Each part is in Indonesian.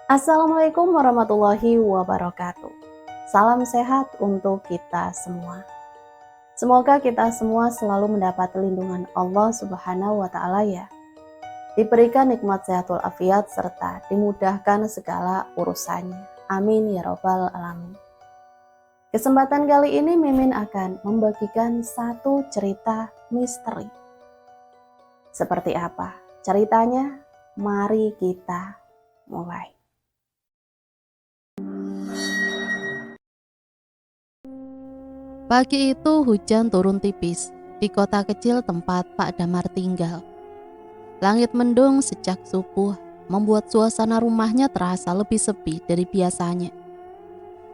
Assalamualaikum warahmatullahi wabarakatuh. Salam sehat untuk kita semua. Semoga kita semua selalu mendapat lindungan Allah Subhanahu wa Ta'ala ya. Diberikan nikmat sehat walafiat serta dimudahkan segala urusannya. Amin ya Rabbal Alamin. Kesempatan kali ini Mimin akan membagikan satu cerita misteri. Seperti apa ceritanya? Mari kita mulai. Pagi itu hujan turun tipis di kota kecil tempat Pak Damar tinggal. Langit mendung sejak subuh membuat suasana rumahnya terasa lebih sepi dari biasanya.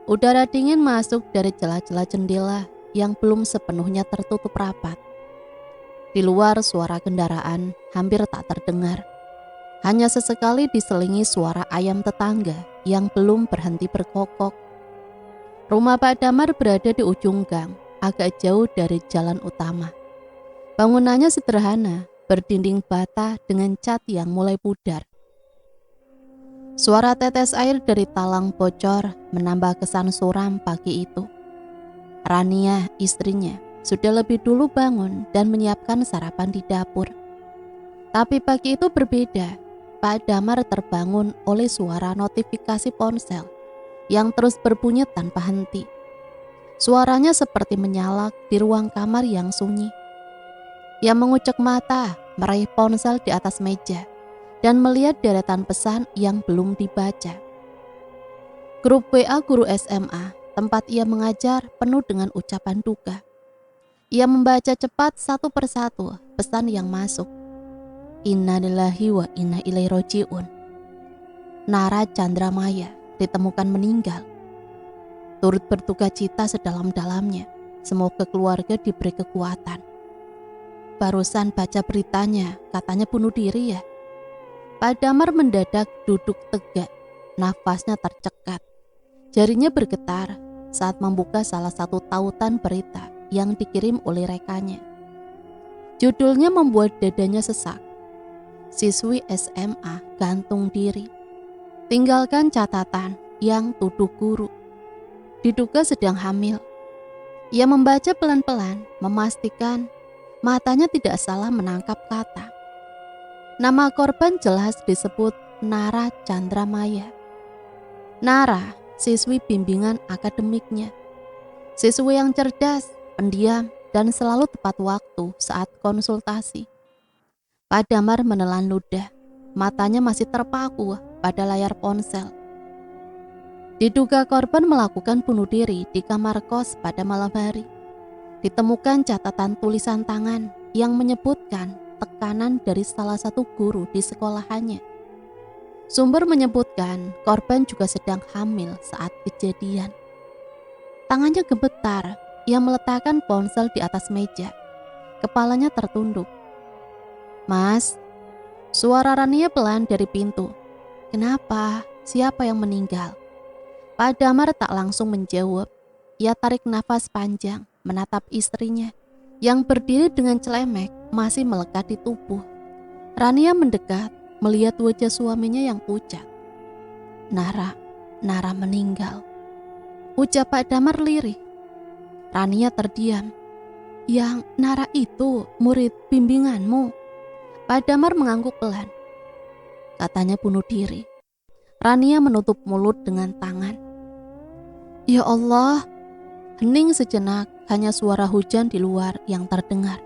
Udara dingin masuk dari celah-celah jendela yang belum sepenuhnya tertutup rapat. Di luar suara kendaraan hampir tak terdengar. Hanya sesekali diselingi suara ayam tetangga yang belum berhenti berkokok. Rumah Pak Damar berada di ujung gang, agak jauh dari jalan utama. Bangunannya sederhana, berdinding bata dengan cat yang mulai pudar. Suara tetes air dari talang bocor menambah kesan suram pagi itu. Rania, istrinya, sudah lebih dulu bangun dan menyiapkan sarapan di dapur. Tapi pagi itu berbeda. Pak Damar terbangun oleh suara notifikasi ponsel yang terus berbunyi tanpa henti. Suaranya seperti menyalak di ruang kamar yang sunyi. Ia mengucek mata, meraih ponsel di atas meja, dan melihat deretan pesan yang belum dibaca. Grup WA guru SMA, tempat ia mengajar, penuh dengan ucapan duka. Ia membaca cepat satu persatu pesan yang masuk. Inna lillahi wa inna ilaihi roji'un. Nara Chandramaya ditemukan meninggal. Turut berduka cita sedalam-dalamnya. Semoga keluarga diberi kekuatan. Barusan baca beritanya, katanya bunuh diri ya. Pak Damar mendadak duduk tegak, nafasnya tercekat. Jarinya bergetar saat membuka salah satu tautan berita yang dikirim oleh rekannya. Judulnya membuat dadanya sesak. Siswi SMA gantung diri. Tinggalkan catatan yang tuduh guru. Diduga sedang hamil. Ia membaca pelan-pelan, memastikan matanya tidak salah menangkap kata. Nama korban jelas disebut Nara Chandramaya. Nara, siswi bimbingan akademiknya. Siswi yang cerdas, pendiam, dan selalu tepat waktu saat konsultasi. Pak Damar menelan ludah. Matanya masih terpaku pada layar ponsel. Diduga korban melakukan bunuh diri di kamar kos pada malam hari. Ditemukan catatan tulisan tangan yang menyebutkan tekanan dari salah satu guru di sekolahannya. Sumber menyebutkan korban juga sedang hamil saat kejadian. Tangannya gemetar, ia meletakkan ponsel di atas meja. Kepalanya tertunduk. Mas, suara Rania pelan dari pintu. Kenapa? Siapa yang meninggal? Pak Damar tak langsung menjawab. Ia tarik nafas panjang, menatap istrinya yang berdiri dengan celemek masih melekat di tubuh. Rania mendekat, melihat wajah suaminya yang pucat. Nara meninggal. Ucap Pak Damar lirih. Rania terdiam. Yang Nara itu murid bimbinganmu? Pak Damar mengangguk pelan. Katanya bunuh diri. Rania menutup mulut dengan tangan. Ya Allah, hening sejenak, hanya suara hujan di luar yang terdengar.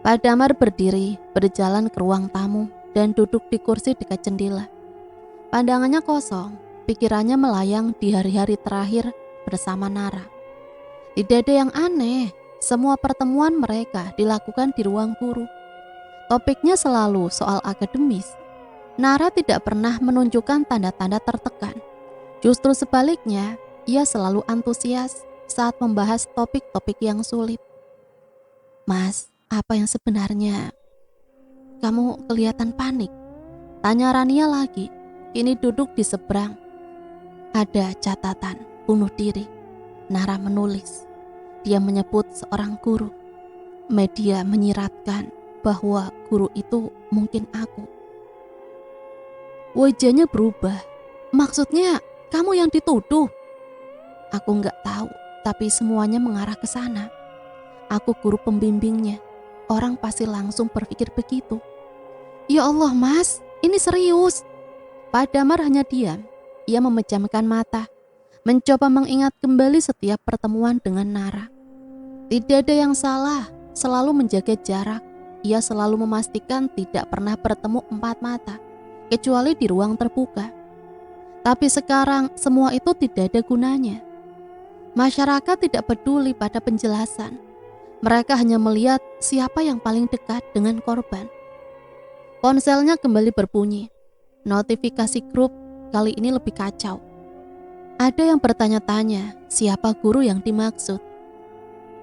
Pak Damar berdiri, berjalan ke ruang tamu, dan duduk di kursi dekat jendela. Pandangannya kosong, pikirannya melayang di hari-hari terakhir bersama Nara. Tidak ada yang aneh, semua pertemuan mereka dilakukan di ruang guru. Topiknya selalu soal akademis. Nara tidak pernah menunjukkan tanda-tanda tertekan. Justru sebaliknya, ia selalu antusias saat membahas topik-topik yang sulit. Mas, apa yang sebenarnya? Kamu kelihatan panik. Tanya Rania lagi, kini duduk di seberang. Ada catatan bunuh diri. Nara menulis. Dia menyebut seorang guru. Media menyiratkan bahwa guru itu mungkin aku. Wajahnya berubah, Maksudnya kamu yang dituduh? Aku nggak tahu, tapi semuanya mengarah ke sana. Aku guru pembimbingnya. Orang pasti langsung berpikir begitu. Ya Allah mas, ini serius. Pak Damar hanya diam. Ia memejamkan mata, mencoba mengingat kembali setiap pertemuan dengan Nara. Tidak ada yang salah, selalu menjaga jarak. Ia selalu memastikan tidak pernah bertemu empat mata, kecuali di ruang terbuka. Tapi sekarang semua itu tidak ada gunanya. Masyarakat tidak peduli pada penjelasan. Mereka hanya melihat siapa yang paling dekat dengan korban. Ponselnya kembali berbunyi. Notifikasi grup kali ini lebih kacau. Ada yang bertanya-tanya siapa guru yang dimaksud.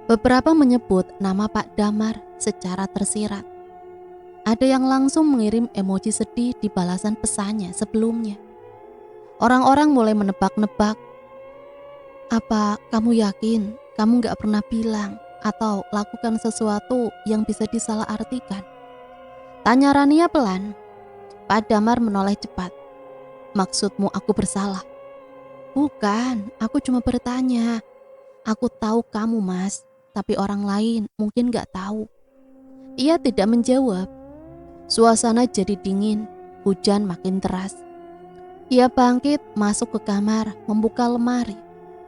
Beberapa menyebut nama Pak Damar secara tersirat. Ada yang langsung mengirim emoji sedih di balasan pesannya sebelumnya. Orang-orang mulai menebak-nebak. Apa kamu yakin kamu gak pernah bilang atau lakukan sesuatu yang bisa disalahartikan? Tanya Rania pelan. Pak Damar menoleh cepat. Maksudmu aku bersalah? Bukan, aku cuma bertanya. Aku tahu kamu mas, tapi orang lain mungkin gak tahu. Ia tidak menjawab. Suasana jadi dingin, hujan makin deras. Ia bangkit, masuk ke kamar, membuka lemari.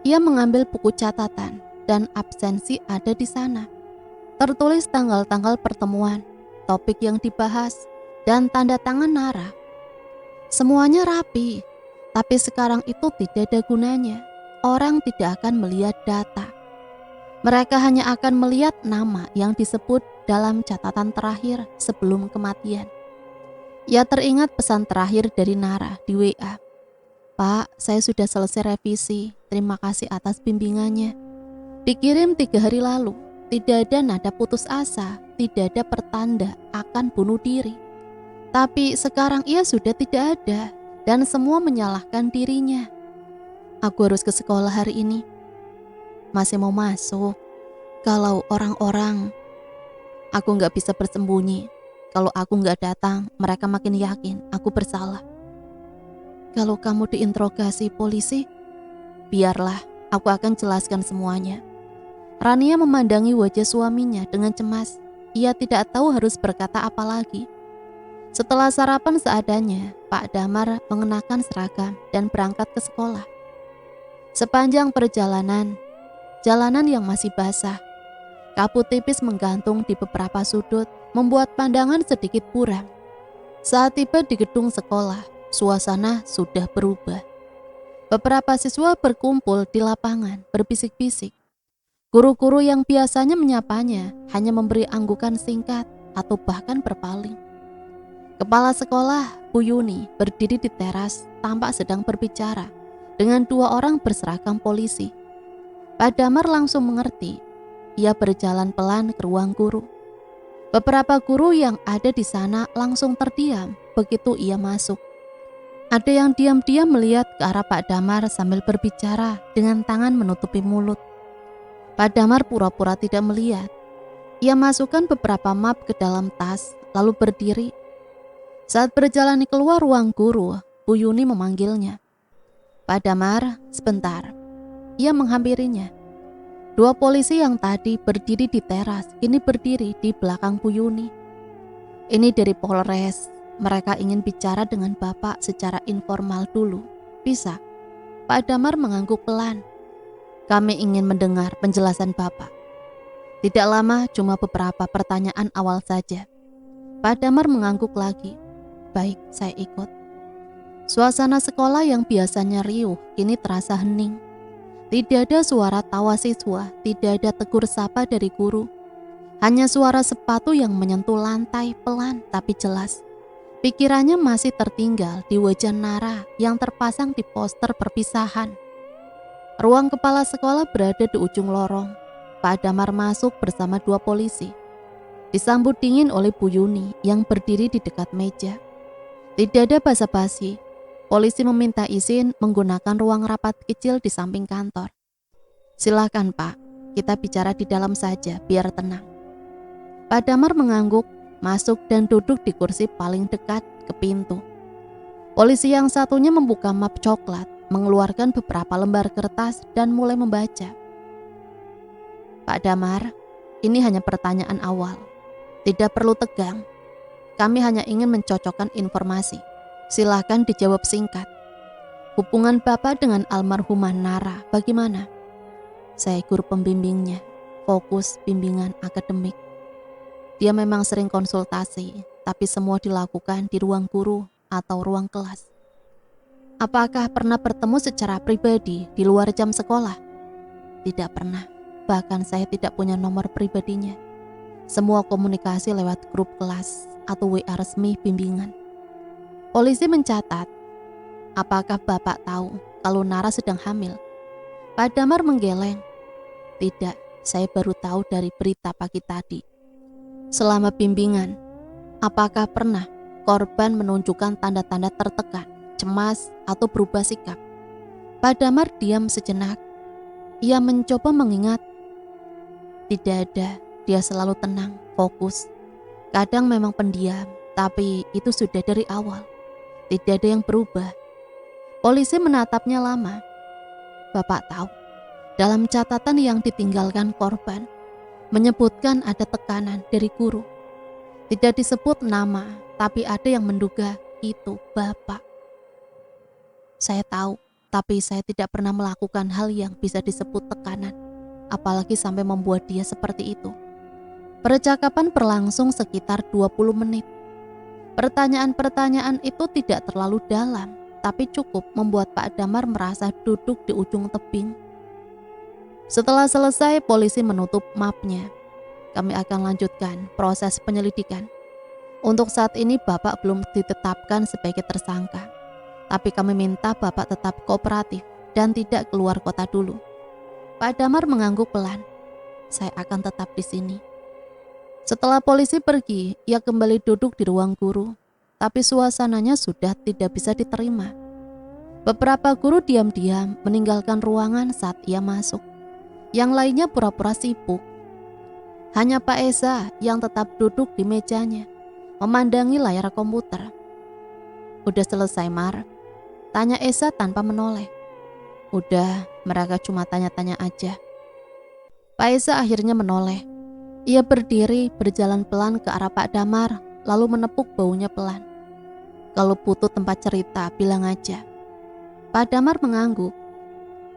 Ia mengambil buku catatan dan absensi ada di sana. Tertulis tanggal-tanggal pertemuan, topik yang dibahas, dan tanda tangan Nara. Semuanya rapi, tapi sekarang itu tidak ada gunanya. Orang tidak akan melihat data. Mereka hanya akan melihat nama yang disebut dalam catatan terakhir sebelum kematian. Ia teringat pesan terakhir dari Nara di WA. Pak, saya sudah selesai revisi. Terima kasih atas bimbingannya. Dikirim 3 hari lalu. Tidak ada nada putus asa, tidak ada pertanda akan bunuh diri. Tapi sekarang ia sudah tidak ada dan semua menyalahkan dirinya. Aku harus ke sekolah hari ini. Masih mau masuk. Kalau orang-orang, aku gak bisa bersembunyi. Kalau aku gak datang, mereka makin yakin aku bersalah. Kalau kamu diinterogasi polisi, biarlah, aku akan jelaskan semuanya. Rania memandangi wajah suaminya dengan cemas. Ia tidak tahu harus berkata apa lagi. Setelah sarapan seadanya, Pak Damar mengenakan seragam dan berangkat ke sekolah. Sepanjang perjalanan, jalanan yang masih basah, kabut tipis menggantung di beberapa sudut, membuat pandangan sedikit buram. Saat tiba di gedung sekolah, suasana sudah berubah. Beberapa siswa berkumpul di lapangan, berbisik-bisik. Guru-guru yang biasanya menyapanya hanya memberi anggukan singkat atau bahkan berpaling. Kepala sekolah, Bu Yuni, berdiri di teras, tampak sedang berbicara dengan 2 orang berseragam polisi. Pak Damar langsung mengerti. Ia berjalan pelan ke ruang guru. Beberapa guru yang ada di sana langsung terdiam begitu ia masuk. Ada yang diam-diam melihat ke arah Pak Damar sambil berbicara dengan tangan menutupi mulut. Pak Damar pura-pura tidak melihat. Ia masukkan beberapa map ke dalam tas, lalu berdiri. Saat berjalan keluar ruang guru, Bu Yuni memanggilnya. Pak Damar, sebentar. Ia menghampirinya. 2 polisi yang tadi berdiri di teras, kini berdiri di belakang Bu Yuni. Ini dari Polres. Mereka ingin bicara dengan Bapak secara informal dulu. Bisa? Pak Damar mengangguk pelan. Kami ingin mendengar penjelasan Bapak. Tidak lama, cuma beberapa pertanyaan awal saja. Pak Damar mengangguk lagi. Baik, saya ikut. Suasana sekolah yang biasanya riuh kini terasa hening. Tidak ada suara tawa siswa, tidak ada tegur sapa dari guru. Hanya suara sepatu yang menyentuh lantai pelan tapi jelas. Pikirannya masih tertinggal di wajah Nara yang terpasang di poster perpisahan. Ruang kepala sekolah berada di ujung lorong. Pak Damar masuk bersama 2 polisi. Disambut dingin oleh Bu Yuni yang berdiri di dekat meja. Tidak ada basa-basi. Polisi meminta izin menggunakan ruang rapat kecil di samping kantor. Silakan Pak, kita bicara di dalam saja biar tenang. Pak Damar mengangguk, masuk dan duduk di kursi paling dekat ke pintu. Polisi yang satunya membuka map coklat, mengeluarkan beberapa lembar kertas dan mulai membaca. Pak Damar, ini hanya pertanyaan awal. Tidak perlu tegang. Kami hanya ingin mencocokkan informasi. Silakan dijawab singkat. Hubungan Bapak dengan almarhumah Nara bagaimana? Saya guru pembimbingnya, fokus bimbingan akademik. Dia memang sering konsultasi, tapi semua dilakukan di ruang guru atau ruang kelas. Apakah pernah bertemu secara pribadi di luar jam sekolah? Tidak pernah, bahkan saya tidak punya nomor pribadinya. Semua komunikasi lewat grup kelas atau WA resmi bimbingan. Polisi mencatat, apakah Bapak tahu kalau Nara sedang hamil? Pak Damar menggeleng. Tidak, saya baru tahu dari berita pagi tadi. Selama bimbingan, apakah pernah korban menunjukkan tanda-tanda tertekan, cemas, atau berubah sikap? Pak Damar diam sejenak. Ia mencoba mengingat. Tidak ada, dia selalu tenang, fokus. Kadang memang pendiam, tapi itu sudah dari awal. Tidak ada yang berubah. Polisi menatapnya lama. Bapak tahu, dalam catatan yang ditinggalkan korban, menyebutkan ada tekanan dari guru. Tidak disebut nama, tapi ada yang menduga itu Bapak. Saya tahu, tapi saya tidak pernah melakukan hal yang bisa disebut tekanan, apalagi sampai membuat dia seperti itu. Percakapan berlangsung sekitar 20 menit. Pertanyaan-pertanyaan itu tidak terlalu dalam, tapi cukup membuat Pak Damar merasa duduk di ujung tebing. Setelah selesai, polisi menutup mapnya. Kami akan lanjutkan proses penyelidikan. Untuk saat ini Bapak belum ditetapkan sebagai tersangka, tapi kami minta Bapak tetap kooperatif dan tidak keluar kota dulu. Pak Damar mengangguk pelan. Saya akan tetap di sini. Setelah polisi pergi, ia kembali duduk di ruang guru, tapi suasananya sudah tidak bisa diterima. Beberapa guru diam-diam meninggalkan ruangan saat ia masuk. Yang lainnya pura-pura sibuk. Hanya Pak Esa yang tetap duduk di mejanya, memandangi layar komputer. Udah selesai, Mar? Tanya Esa tanpa menoleh. Udah, mereka cuma tanya-tanya aja. Pak Esa akhirnya menoleh. Ia berdiri, berjalan pelan ke arah Pak Damar, lalu menepuk baunya pelan. Kalau butuh tempat cerita, bilang aja. Pak Damar mengangguk.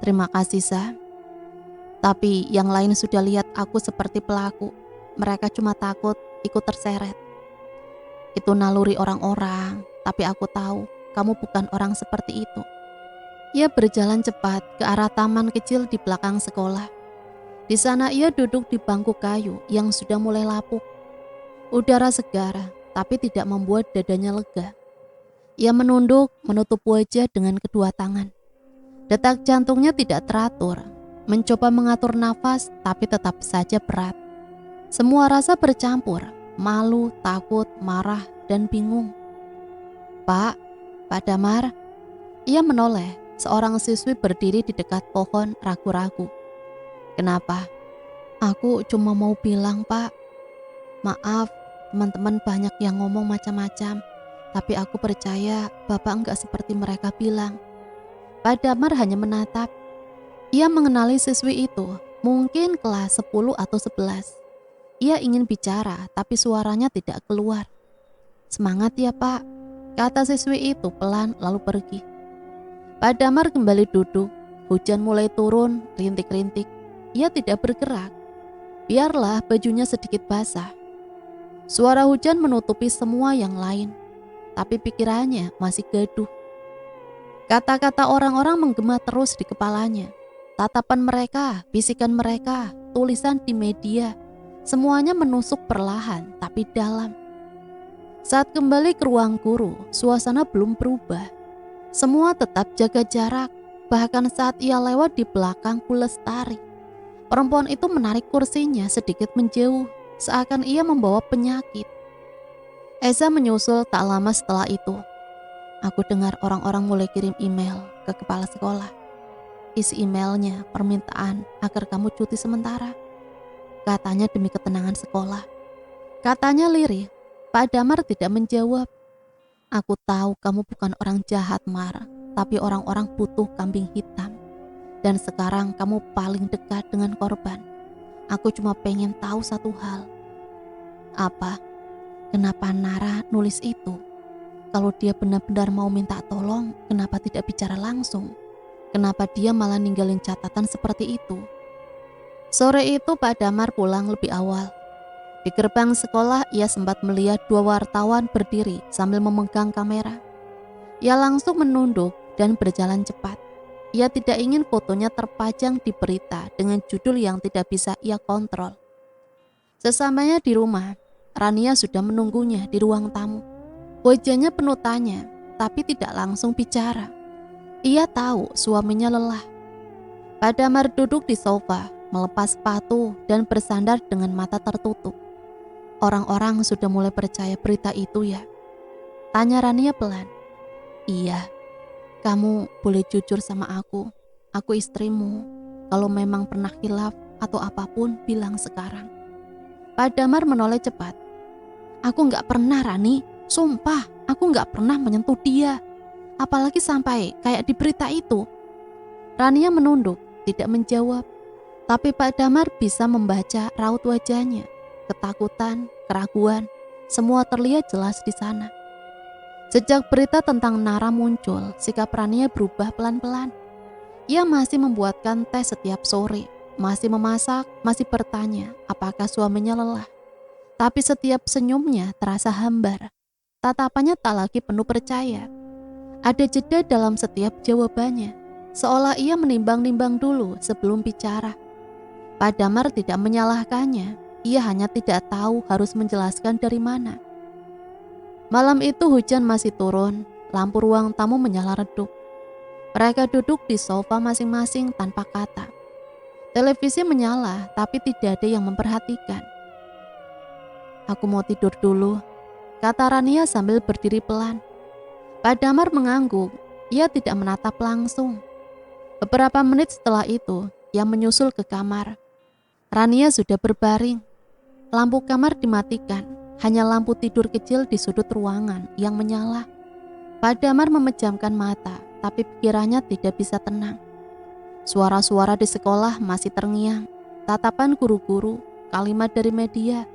Terima kasih, Sa. Tapi yang lain sudah lihat aku seperti pelaku. Mereka cuma takut ikut terseret. Itu naluri orang-orang, tapi aku tahu kamu bukan orang seperti itu. Ia berjalan cepat ke arah taman kecil di belakang sekolah. Di sana ia duduk di bangku kayu yang sudah mulai lapuk. Udara segar, tapi tidak membuat dadanya lega. Ia menunduk, menutup wajah dengan kedua tangan. Detak jantungnya tidak teratur. Mencoba mengatur nafas, tapi tetap saja berat. Semua rasa bercampur, malu, takut, marah, dan bingung. Pak Damar. Ia menoleh, seorang siswi berdiri di dekat pohon ragu-ragu. Kenapa? Aku cuma mau bilang, Pak. Maaf, teman-teman banyak yang ngomong macam-macam, tapi aku percaya Bapak enggak seperti mereka bilang. Pak Damar hanya menatap. Ia mengenali siswi itu, mungkin kelas 10 atau 11. Ia ingin bicara, tapi suaranya tidak keluar. Semangat ya, Pak, kata siswi itu pelan lalu pergi. Pak Damar kembali duduk. Hujan mulai turun, rintik-rintik. Ia tidak bergerak. Biarlah bajunya sedikit basah. Suara hujan menutupi semua yang lain, tapi pikirannya masih gaduh. Kata-kata orang-orang menggema terus di kepalanya. Tatapan mereka, bisikan mereka, tulisan di media, semuanya menusuk perlahan tapi dalam. Saat kembali ke ruang guru, suasana belum berubah. Semua tetap jaga jarak, bahkan saat ia lewat di belakang Bu Lestari. Perempuan itu menarik kursinya sedikit menjauh, seakan ia membawa penyakit. Esa menyusul tak lama setelah itu. Aku dengar orang-orang mulai kirim email ke kepala sekolah. Isi emailnya permintaan agar kamu cuti sementara. Katanya demi ketenangan sekolah. Katanya lirih. Pak Damar tidak menjawab. Aku tahu kamu bukan orang jahat, Mar, tapi orang-orang butuh kambing hitam. Dan sekarang kamu paling dekat dengan korban. Aku cuma pengen tahu satu hal. Apa? Kenapa Nara nulis itu? Kalau dia benar-benar mau minta tolong, kenapa tidak bicara langsung? Kenapa dia malah ninggalin catatan seperti itu? Sore itu Pak Damar pulang lebih awal. Di gerbang sekolah ia sempat melihat dua wartawan berdiri sambil memegang kamera. Ia langsung menunduk dan berjalan cepat. Ia tidak ingin fotonya terpajang di berita dengan judul yang tidak bisa ia kontrol. Sesamanya di rumah, Rania sudah menunggunya di ruang tamu. Wajahnya penuh tanya, tapi tidak langsung bicara. Ia tahu suaminya lelah. Pak Damar duduk di sofa, melepas sepatu dan bersandar dengan mata tertutup. Orang-orang sudah mulai percaya berita itu ya? Tanya Rania pelan. Iya, kamu boleh jujur sama aku istrimu. Kalau memang pernah khilaf atau apapun bilang sekarang. Pak Damar menoleh cepat. Aku gak pernah, Rani, sumpah aku gak pernah menyentuh dia. Apalagi sampai kayak di berita itu. Rania menunduk, tidak menjawab. Tapi Pak Damar bisa membaca raut wajahnya. Ketakutan, keraguan, semua terlihat jelas di sana. Sejak berita tentang Nara muncul, sikap Rania berubah pelan-pelan. Ia masih membuatkan teh setiap sore, masih memasak, masih bertanya apakah suaminya lelah. Tapi setiap senyumnya terasa hambar. Tatapannya tak lagi penuh percaya. Ada jeda dalam setiap jawabannya, seolah ia menimbang-nimbang dulu sebelum bicara. Pak Damar tidak menyalahkannya, ia hanya tidak tahu harus menjelaskan dari mana. Malam itu hujan masih turun, lampu ruang tamu menyala redup. Mereka duduk di sofa masing-masing tanpa kata. Televisi menyala, tapi tidak ada yang memperhatikan. Aku mau tidur dulu, kata Rania sambil berdiri pelan. Pak Damar mengangguk, ia tidak menatap langsung. Beberapa menit setelah itu, ia menyusul ke kamar. Rania sudah berbaring. Lampu kamar dimatikan, hanya lampu tidur kecil di sudut ruangan yang menyala. Pak Damar memejamkan mata, tapi pikirannya tidak bisa tenang. Suara-suara di sekolah masih terngiang, tatapan guru-guru, kalimat dari media,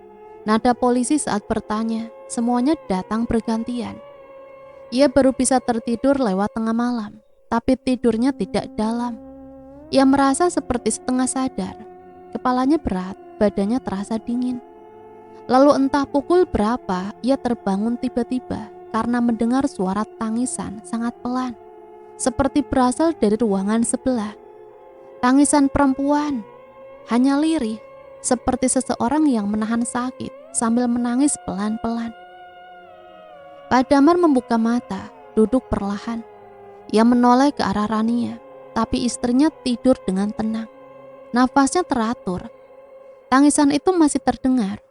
nada polisi saat bertanya, semuanya datang bergantian. Ia baru bisa tertidur lewat tengah malam, tapi tidurnya tidak dalam. Ia merasa seperti setengah sadar, kepalanya berat, badannya terasa dingin. Lalu entah pukul berapa, ia terbangun tiba-tiba karena mendengar suara tangisan sangat pelan, seperti berasal dari ruangan sebelah. Tangisan perempuan, hanya lirih, seperti seseorang yang menahan sakit sambil menangis pelan-pelan. Pak Damar membuka mata, duduk perlahan. Ia menoleh ke arah Rania, tapi istrinya tidur dengan tenang. Nafasnya teratur. Tangisan itu masih terdengar.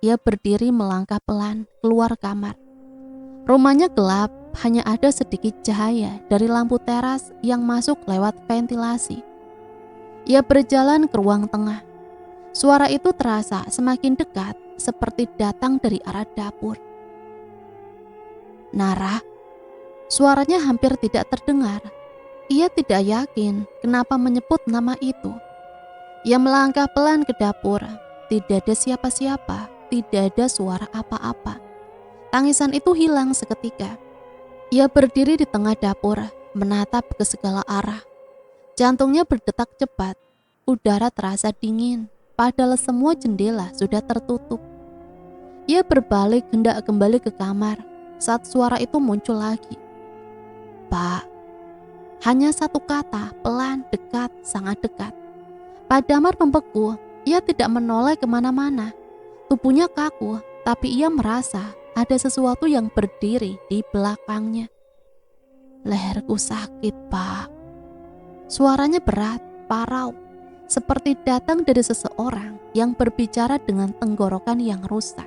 Ia berdiri melangkah pelan keluar kamar. Rumahnya gelap, hanya ada sedikit cahaya dari lampu teras yang masuk lewat ventilasi. Ia berjalan ke ruang tengah. Suara itu terasa semakin dekat, seperti datang dari arah dapur. Nara, suaranya hampir tidak terdengar. Ia tidak yakin kenapa menyebut nama itu. Ia melangkah pelan ke dapur. Tidak ada siapa-siapa, tidak ada suara apa-apa. Tangisan itu hilang seketika. Ia berdiri di tengah dapur, menatap ke segala arah. Jantungnya berdetak cepat, udara terasa dingin, padahal semua jendela sudah tertutup. Ia berbalik hendak kembali ke kamar, saat suara itu muncul lagi. Pak, hanya satu kata, pelan, dekat, sangat dekat. Pak Damar membeku, ia tidak menoleh kemana-mana. Tubuhnya kaku, tapi ia merasa ada sesuatu yang berdiri di belakangnya. Leherku sakit, Pak. Suaranya berat, parau, seperti datang dari seseorang yang berbicara dengan tenggorokan yang rusak.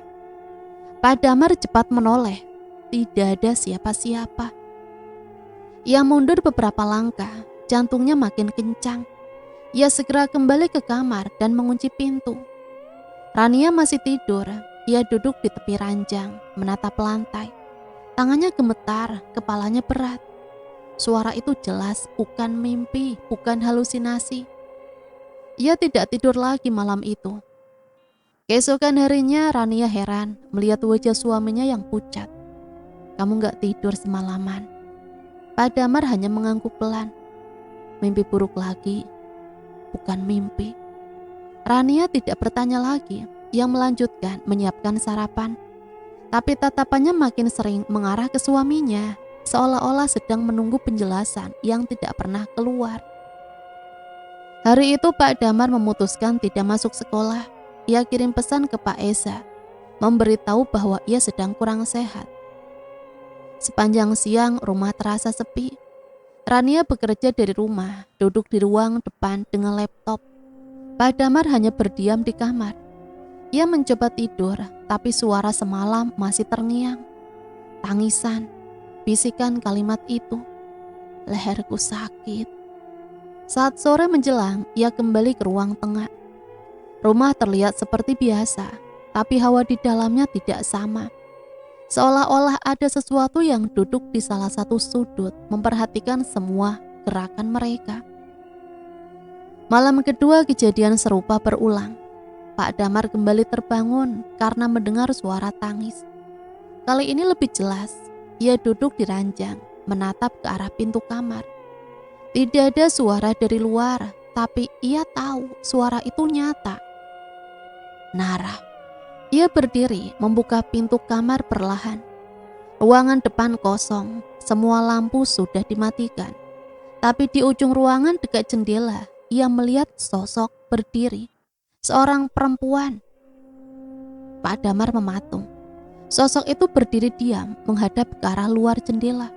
Pak Damar cepat menoleh, tidak ada siapa-siapa. Ia mundur beberapa langkah, jantungnya makin kencang. Ia segera kembali ke kamar dan mengunci pintu. Rania masih tidur, ia duduk di tepi ranjang, menatap lantai. Tangannya gemetar, kepalanya berat. Suara itu jelas bukan mimpi, bukan halusinasi. Ia tidak tidur lagi malam itu. Keesokan harinya Rania heran melihat wajah suaminya yang pucat. Kamu gak tidur semalaman. Pak Damar hanya mengangguk pelan. Mimpi buruk lagi, bukan mimpi. Rania tidak bertanya lagi. Ia melanjutkan menyiapkan sarapan. Tapi tatapannya makin sering mengarah ke suaminya, seolah-olah sedang menunggu penjelasan yang tidak pernah keluar. Hari itu Pak Damar memutuskan tidak masuk sekolah. Ia kirim pesan ke Pak Esa, memberitahu bahwa ia sedang kurang sehat. Sepanjang siang rumah terasa sepi. Rania bekerja dari rumah, duduk di ruang depan dengan laptop. Pak Damar hanya berdiam di kamar. Ia mencoba tidur, tapi suara semalam masih terngiang. Tangisan, bisikan kalimat itu. Leherku sakit. Saat sore menjelang, ia kembali ke ruang tengah. Rumah terlihat seperti biasa, tapi hawa di dalamnya tidak sama. Seolah-olah ada sesuatu yang duduk di salah satu sudut, memperhatikan semua gerakan mereka. Malam kedua kejadian serupa berulang. Pak Damar kembali terbangun karena mendengar suara tangis. Kali ini lebih jelas, ia duduk di ranjang, menatap ke arah pintu kamar. Tidak ada suara dari luar, tapi ia tahu suara itu nyata. Nara. Ia berdiri, membuka pintu kamar perlahan. Ruangan depan kosong, semua lampu sudah dimatikan. Tapi di ujung ruangan dekat jendela, ia melihat sosok berdiri. Seorang perempuan. Pak Damar mematung. Sosok itu berdiri diam menghadap ke arah luar jendela.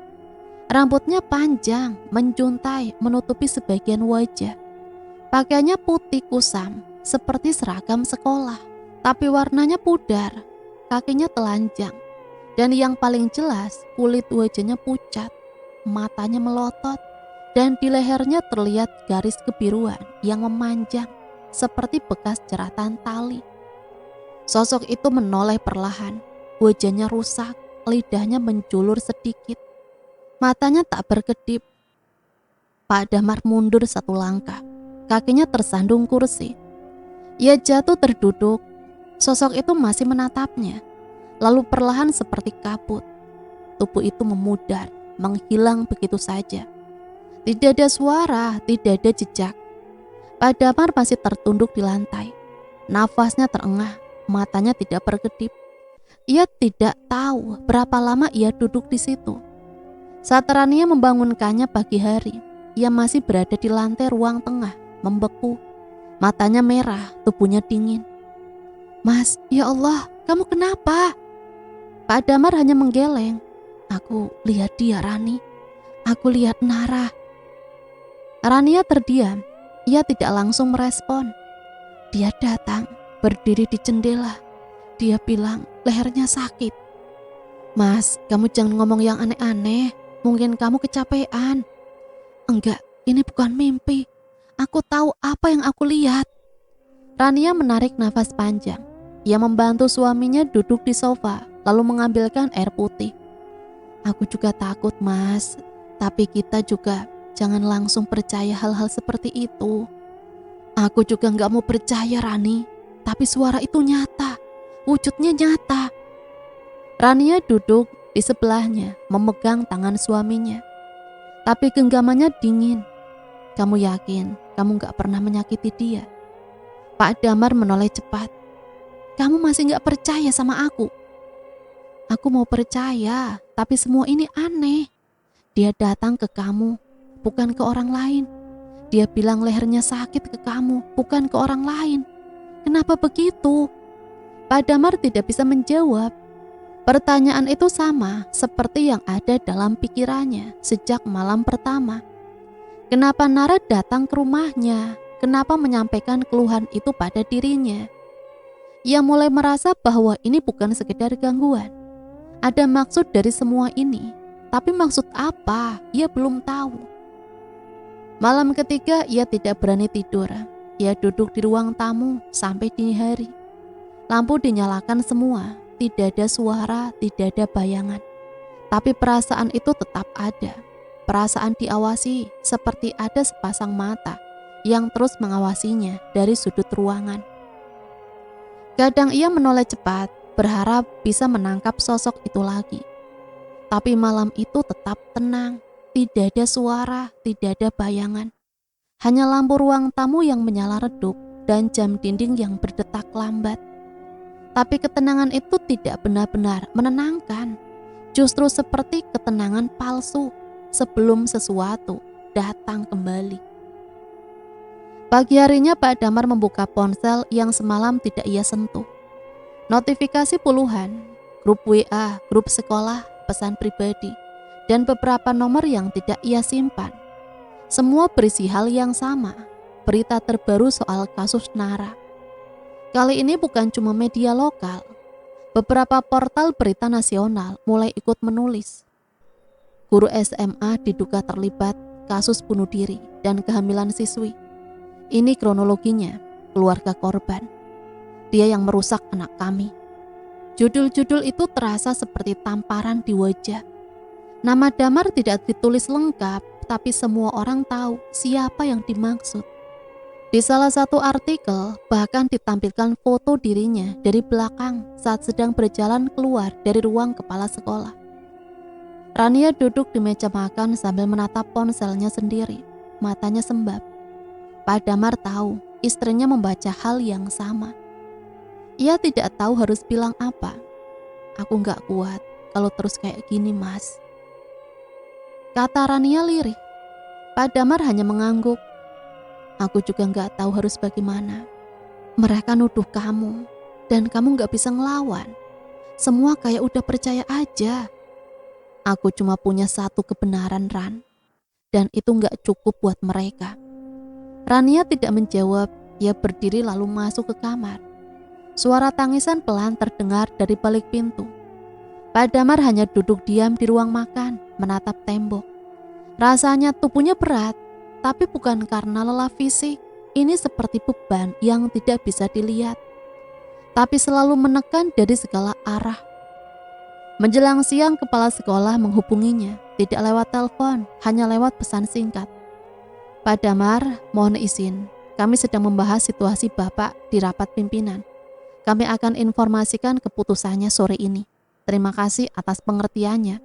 Rambutnya panjang, menjuntai, menutupi sebagian wajah. Pakaiannya putih kusam, seperti seragam sekolah, tapi warnanya pudar. Kakinya telanjang, dan yang paling jelas kulit wajahnya pucat, matanya melotot, dan di lehernya terlihat garis kebiruan yang memanjang seperti bekas jeratan tali. Sosok itu menoleh perlahan, wajahnya rusak, lidahnya menjulur sedikit, matanya tak berkedip. Pak Damar mundur satu langkah, kakinya tersandung kursi. Ia jatuh terduduk, sosok itu masih menatapnya, lalu perlahan seperti kabut. Tubuh itu memudar, menghilang begitu saja. Tidak ada suara, tidak ada jejak. Pak Damar masih tertunduk di lantai. Nafasnya terengah, matanya tidak berkedip. Ia tidak tahu berapa lama ia duduk di situ. Saat Rania membangunkannya pagi hari, ia masih berada di lantai ruang tengah, membeku. Matanya merah, tubuhnya dingin. Mas, ya Allah, kamu kenapa? Pak Damar hanya menggeleng. Aku lihat dia, Rani. Aku lihat Nara. Rania terdiam. Ia tidak langsung merespon. Dia datang, berdiri di jendela. Dia bilang lehernya sakit. Mas, kamu jangan ngomong yang aneh-aneh. Mungkin kamu kecapean. Enggak, ini bukan mimpi. Aku tahu apa yang aku lihat. Rania menarik nafas panjang. Ia membantu suaminya duduk di sofa, lalu mengambilkan air putih. Aku juga takut, Mas. Tapi kita juga jangan langsung percaya hal-hal seperti itu. Aku juga gak mau percaya, Rani. Tapi suara itu nyata. Wujudnya nyata. Rania duduk di sebelahnya, memegang tangan suaminya. Tapi genggamannya dingin. Kamu yakin kamu gak pernah menyakiti dia? Pak Damar menoleh cepat. Kamu masih gak percaya sama aku? Aku mau percaya, tapi semua ini aneh. Dia datang ke kamu, bukan ke orang lain. Dia bilang lehernya sakit ke kamu, bukan ke orang lain. Kenapa begitu? Pak Damar tidak bisa menjawab. Pertanyaan itu sama seperti yang ada dalam pikirannya sejak malam pertama. Kenapa Nara datang ke rumahnya? Kenapa menyampaikan keluhan itu pada dirinya? Ia mulai merasa bahwa ini bukan sekedar gangguan. Ada maksud dari semua ini, tapi maksud apa? Ia belum tahu. Malam ketiga ia tidak berani tidur. Ia duduk di ruang tamu sampai dini hari. Lampu dinyalakan semua, tidak ada suara, tidak ada bayangan. Tapi perasaan itu tetap ada. Perasaan diawasi seperti ada sepasang mata yang terus mengawasinya dari sudut ruangan. Kadang ia menoleh cepat, berharap bisa menangkap sosok itu lagi. Tapi malam itu tetap tenang, tidak ada suara, tidak ada bayangan. Hanya lampu ruang tamu yang menyala redup dan jam dinding yang berdetak lambat. Tapi ketenangan itu tidak benar-benar menenangkan. Justru seperti ketenangan palsu sebelum sesuatu datang kembali. Pagi harinya Pak Damar membuka ponsel yang semalam tidak ia sentuh. Notifikasi puluhan, grup WA, grup sekolah, pesan pribadi, dan beberapa nomor yang tidak ia simpan. Semua berisi hal yang sama, berita terbaru soal kasus Nara. Kali ini bukan cuma media lokal, beberapa portal berita nasional mulai ikut menulis. Guru SMA diduga terlibat kasus bunuh diri dan kehamilan siswi. Ini kronologinya, keluarga korban. Dia yang merusak anak kami. Judul-judul itu terasa seperti tamparan di wajah. Nama Damar tidak ditulis lengkap, tapi semua orang tahu siapa yang dimaksud. Di salah satu artikel bahkan ditampilkan foto dirinya dari belakang saat sedang berjalan keluar dari ruang kepala sekolah. Rania duduk di meja makan sambil menatap ponselnya sendiri, matanya sembab. Pak Damar tahu istrinya membaca hal yang sama. Ia tidak tahu harus bilang apa. Aku gak kuat kalau terus kayak gini, Mas, kata Rania lirih. Pak Damar hanya mengangguk. Aku juga gak tahu harus bagaimana. Mereka nuduh kamu dan kamu gak bisa ngelawan. Semua kayak udah percaya aja. Aku cuma punya satu kebenaran, Ran, dan itu gak cukup buat mereka. Rania tidak menjawab. Ia berdiri lalu masuk ke kamar. Suara tangisan pelan terdengar dari balik pintu. Pak Damar hanya duduk diam di ruang makan, menatap tembok. Rasanya tubuhnya berat, tapi bukan karena lelah fisik. Ini seperti beban yang tidak bisa dilihat, tapi selalu menekan dari segala arah. Menjelang siang, kepala sekolah menghubunginya, tidak lewat telepon, hanya lewat pesan singkat. Pak Damar, mohon izin, kami sedang membahas situasi Bapak di rapat pimpinan. Kami akan informasikan keputusannya sore ini. Terima kasih atas pengertiannya.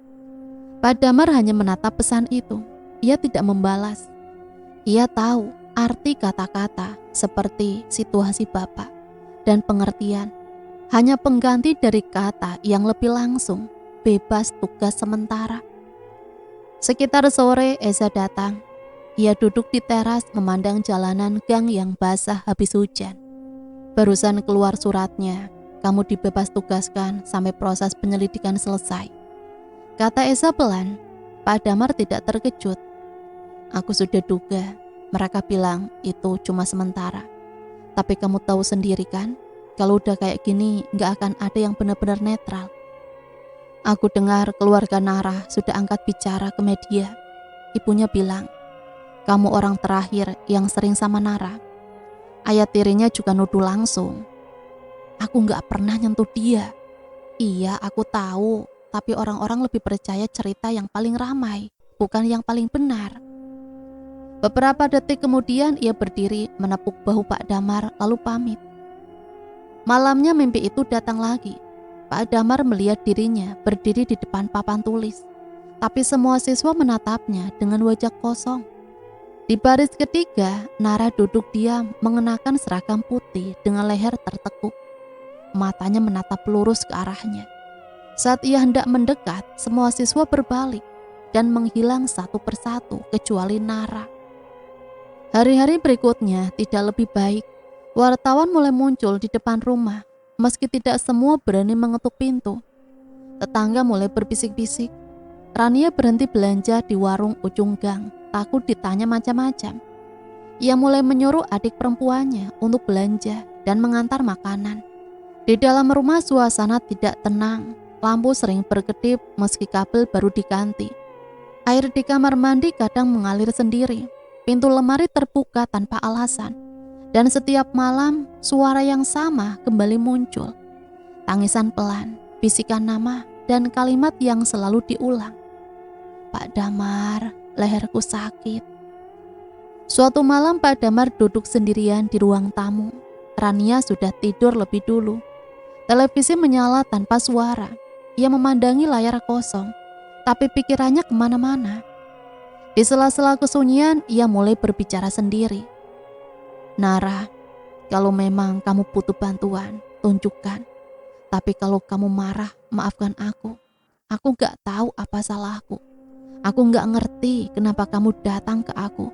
Pak Damar hanya menatap pesan itu. Ia tidak membalas. Ia tahu arti kata-kata seperti situasi Bapak dan pengertian. Hanya pengganti dari kata yang lebih langsung, bebas tugas sementara. Sekitar sore, Eza datang. Ia duduk di teras memandang jalanan gang yang basah habis hujan. Barusan keluar suratnya, kamu dibebas tugaskan sampai proses penyelidikan selesai, kata Eza pelan. Pak Damar tidak terkejut. Aku sudah duga, mereka bilang itu cuma sementara. Tapi kamu tahu sendiri kan, kalau udah kayak gini gak akan ada yang benar-benar netral. Aku dengar keluarga Nara sudah angkat bicara ke media. Ibunya bilang, kamu orang terakhir yang sering sama Nara. Ayah tirinya juga nuduh langsung. Aku gak pernah nyentuh dia. Iya, aku tahu, tapi orang-orang lebih percaya cerita yang paling ramai, bukan yang paling benar. Beberapa detik kemudian ia berdiri menepuk bahu Pak Damar lalu pamit. Malamnya mimpi itu datang lagi. Pak Damar melihat dirinya berdiri di depan papan tulis, tapi semua siswa menatapnya dengan wajah kosong. Di baris ketiga, Nara duduk diam mengenakan seragam putih dengan leher tertekuk. Matanya menatap lurus ke arahnya. Saat ia hendak mendekat, semua siswa berbalik dan menghilang satu persatu kecuali Nara. Hari-hari berikutnya tidak lebih baik. Wartawan mulai muncul di depan rumah, meski tidak semua berani mengetuk pintu. Tetangga mulai berbisik-bisik. Rania berhenti belanja di warung ujung gang, takut ditanya macam-macam. Ia mulai menyuruh adik perempuannya untuk belanja dan mengantar makanan. Di dalam rumah suasana tidak tenang. Lampu sering berkedip meski kabel baru diganti. Air di kamar mandi kadang mengalir sendiri. Pintu lemari terbuka tanpa alasan. Dan setiap malam suara yang sama kembali muncul. Tangisan pelan, bisikan nama, dan kalimat yang selalu diulang. Pak Damar, leherku sakit. Suatu malam Pak Damar duduk sendirian di ruang tamu. Rania sudah tidur lebih dulu. Televisi menyala tanpa suara. Ia memandangi layar kosong, tapi pikirannya kemana-mana. Di sela-sela kesunyian, ia mulai berbicara sendiri. Nara, kalau memang kamu butuh bantuan, tunjukkan. Tapi kalau kamu marah, maafkan aku. Aku gak tahu apa salahku. Aku gak ngerti kenapa kamu datang ke aku.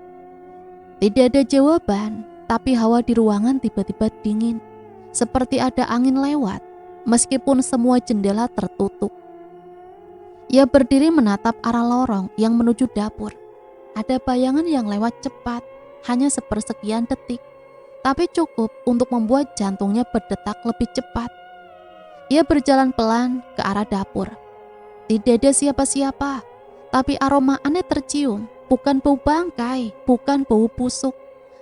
Tidak ada jawaban, tapi hawa di ruangan tiba-tiba dingin. Seperti ada angin lewat, meskipun semua jendela tertutup. Ia berdiri menatap arah lorong yang menuju dapur. Ada bayangan yang lewat cepat, hanya sepersekian detik, tapi cukup untuk membuat jantungnya berdetak lebih cepat. Ia berjalan pelan ke arah dapur. Tidak ada siapa-siapa, tapi aroma aneh tercium. Bukan bau bangkai, bukan bau busuk,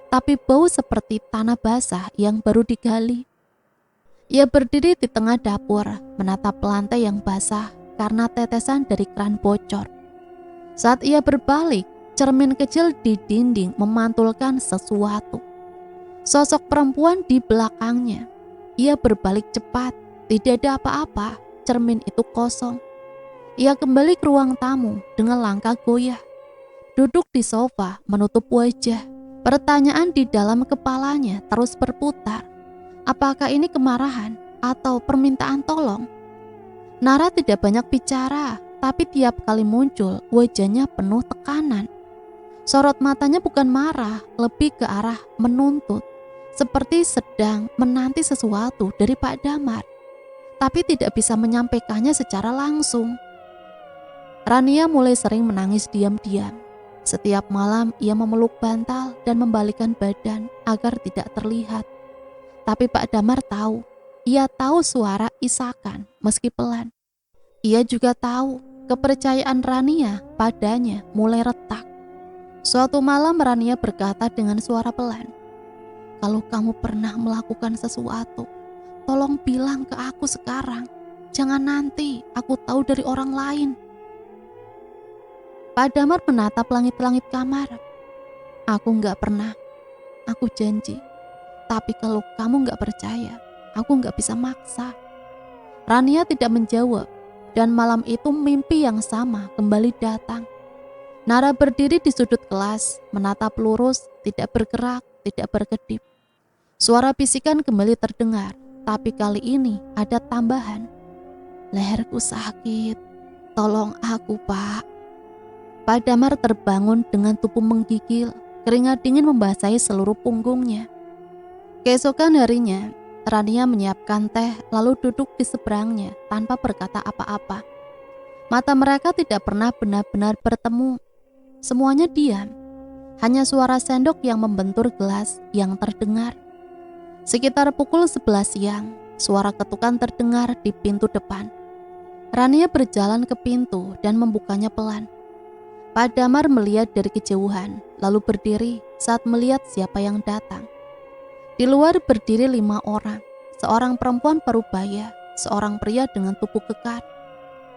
tapi bau seperti tanah basah yang baru digali. Ia berdiri di tengah dapur, menatap lantai yang basah karena tetesan dari keran bocor. Saat ia berbalik, cermin kecil di dinding memantulkan sesuatu. Sosok perempuan di belakangnya. Ia berbalik cepat, tidak ada apa-apa, cermin itu kosong. Ia kembali ke ruang tamu dengan langkah goyah. Duduk di sofa, menutup wajah. Pertanyaan di dalam kepalanya terus berputar. Apakah ini kemarahan atau permintaan tolong? Nara tidak banyak bicara, tapi tiap kali muncul, wajahnya penuh tekanan. Sorot matanya bukan marah, lebih ke arah menuntut. Seperti sedang menanti sesuatu dari Pak Damar, tapi tidak bisa menyampaikannya secara langsung. Rania mulai sering menangis diam-diam. Setiap malam ia memeluk bantal dan membalikkan badan agar tidak terlihat. Tapi Pak Damar tahu, ia tahu suara isakan meski pelan. Ia juga tahu kepercayaan Rania padanya mulai retak. Suatu malam Rania berkata dengan suara pelan, "Kalau kamu pernah melakukan sesuatu, tolong bilang ke aku sekarang. Jangan nanti aku tahu dari orang lain." Pak Damar menatap langit-langit kamar. "Aku gak pernah, aku janji. Tapi kalau kamu gak percaya, aku gak bisa maksa." Rania tidak menjawab, dan malam itu mimpi yang sama kembali datang. Nara berdiri di sudut kelas, menatap lurus, tidak bergerak, tidak berkedip. Suara bisikan kembali terdengar, tapi kali ini ada tambahan. "Leherku sakit, tolong aku, Pak." Pak Damar terbangun dengan tubuh menggigil, keringat dingin membasahi seluruh punggungnya. Keesokan harinya, Rania menyiapkan teh lalu duduk di seberangnya tanpa berkata apa-apa. Mata mereka tidak pernah benar-benar bertemu. Semuanya diam, hanya suara sendok yang membentur gelas yang terdengar. Sekitar pukul 11 siang, suara ketukan terdengar di pintu depan. Rania berjalan ke pintu dan membukanya pelan. Pak Damar melihat dari kejauhan, lalu berdiri saat melihat siapa yang datang. Di luar berdiri 5 orang, seorang perempuan parubaya, seorang pria dengan tubuh kekar,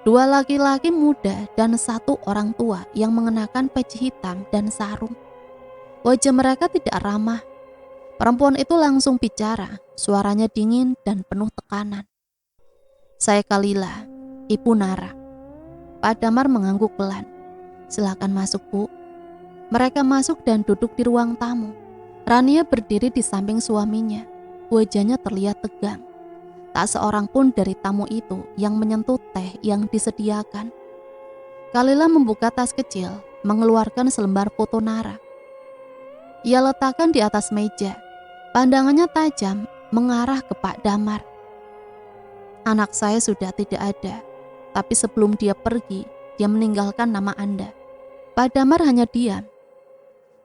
2 laki-laki muda dan 1 orang tua yang mengenakan peci hitam dan sarung. Wajah mereka tidak ramah. Perempuan itu langsung bicara, suaranya dingin dan penuh tekanan. "Saya Kalila, Ibu Nara." Pak Damar mengangguk pelan. "Silakan masuk, Bu." Mereka masuk dan duduk di ruang tamu. Rania berdiri di samping suaminya. Wajahnya terlihat tegang. Tak seorang pun dari tamu itu yang menyentuh teh yang disediakan. Kalila membuka tas kecil, mengeluarkan selembar foto Nara. Ia letakkan di atas meja. Pandangannya tajam, mengarah ke Pak Damar. "Anak saya sudah tidak ada, tapi sebelum dia pergi, dia meninggalkan nama Anda." Pak Damar hanya diam.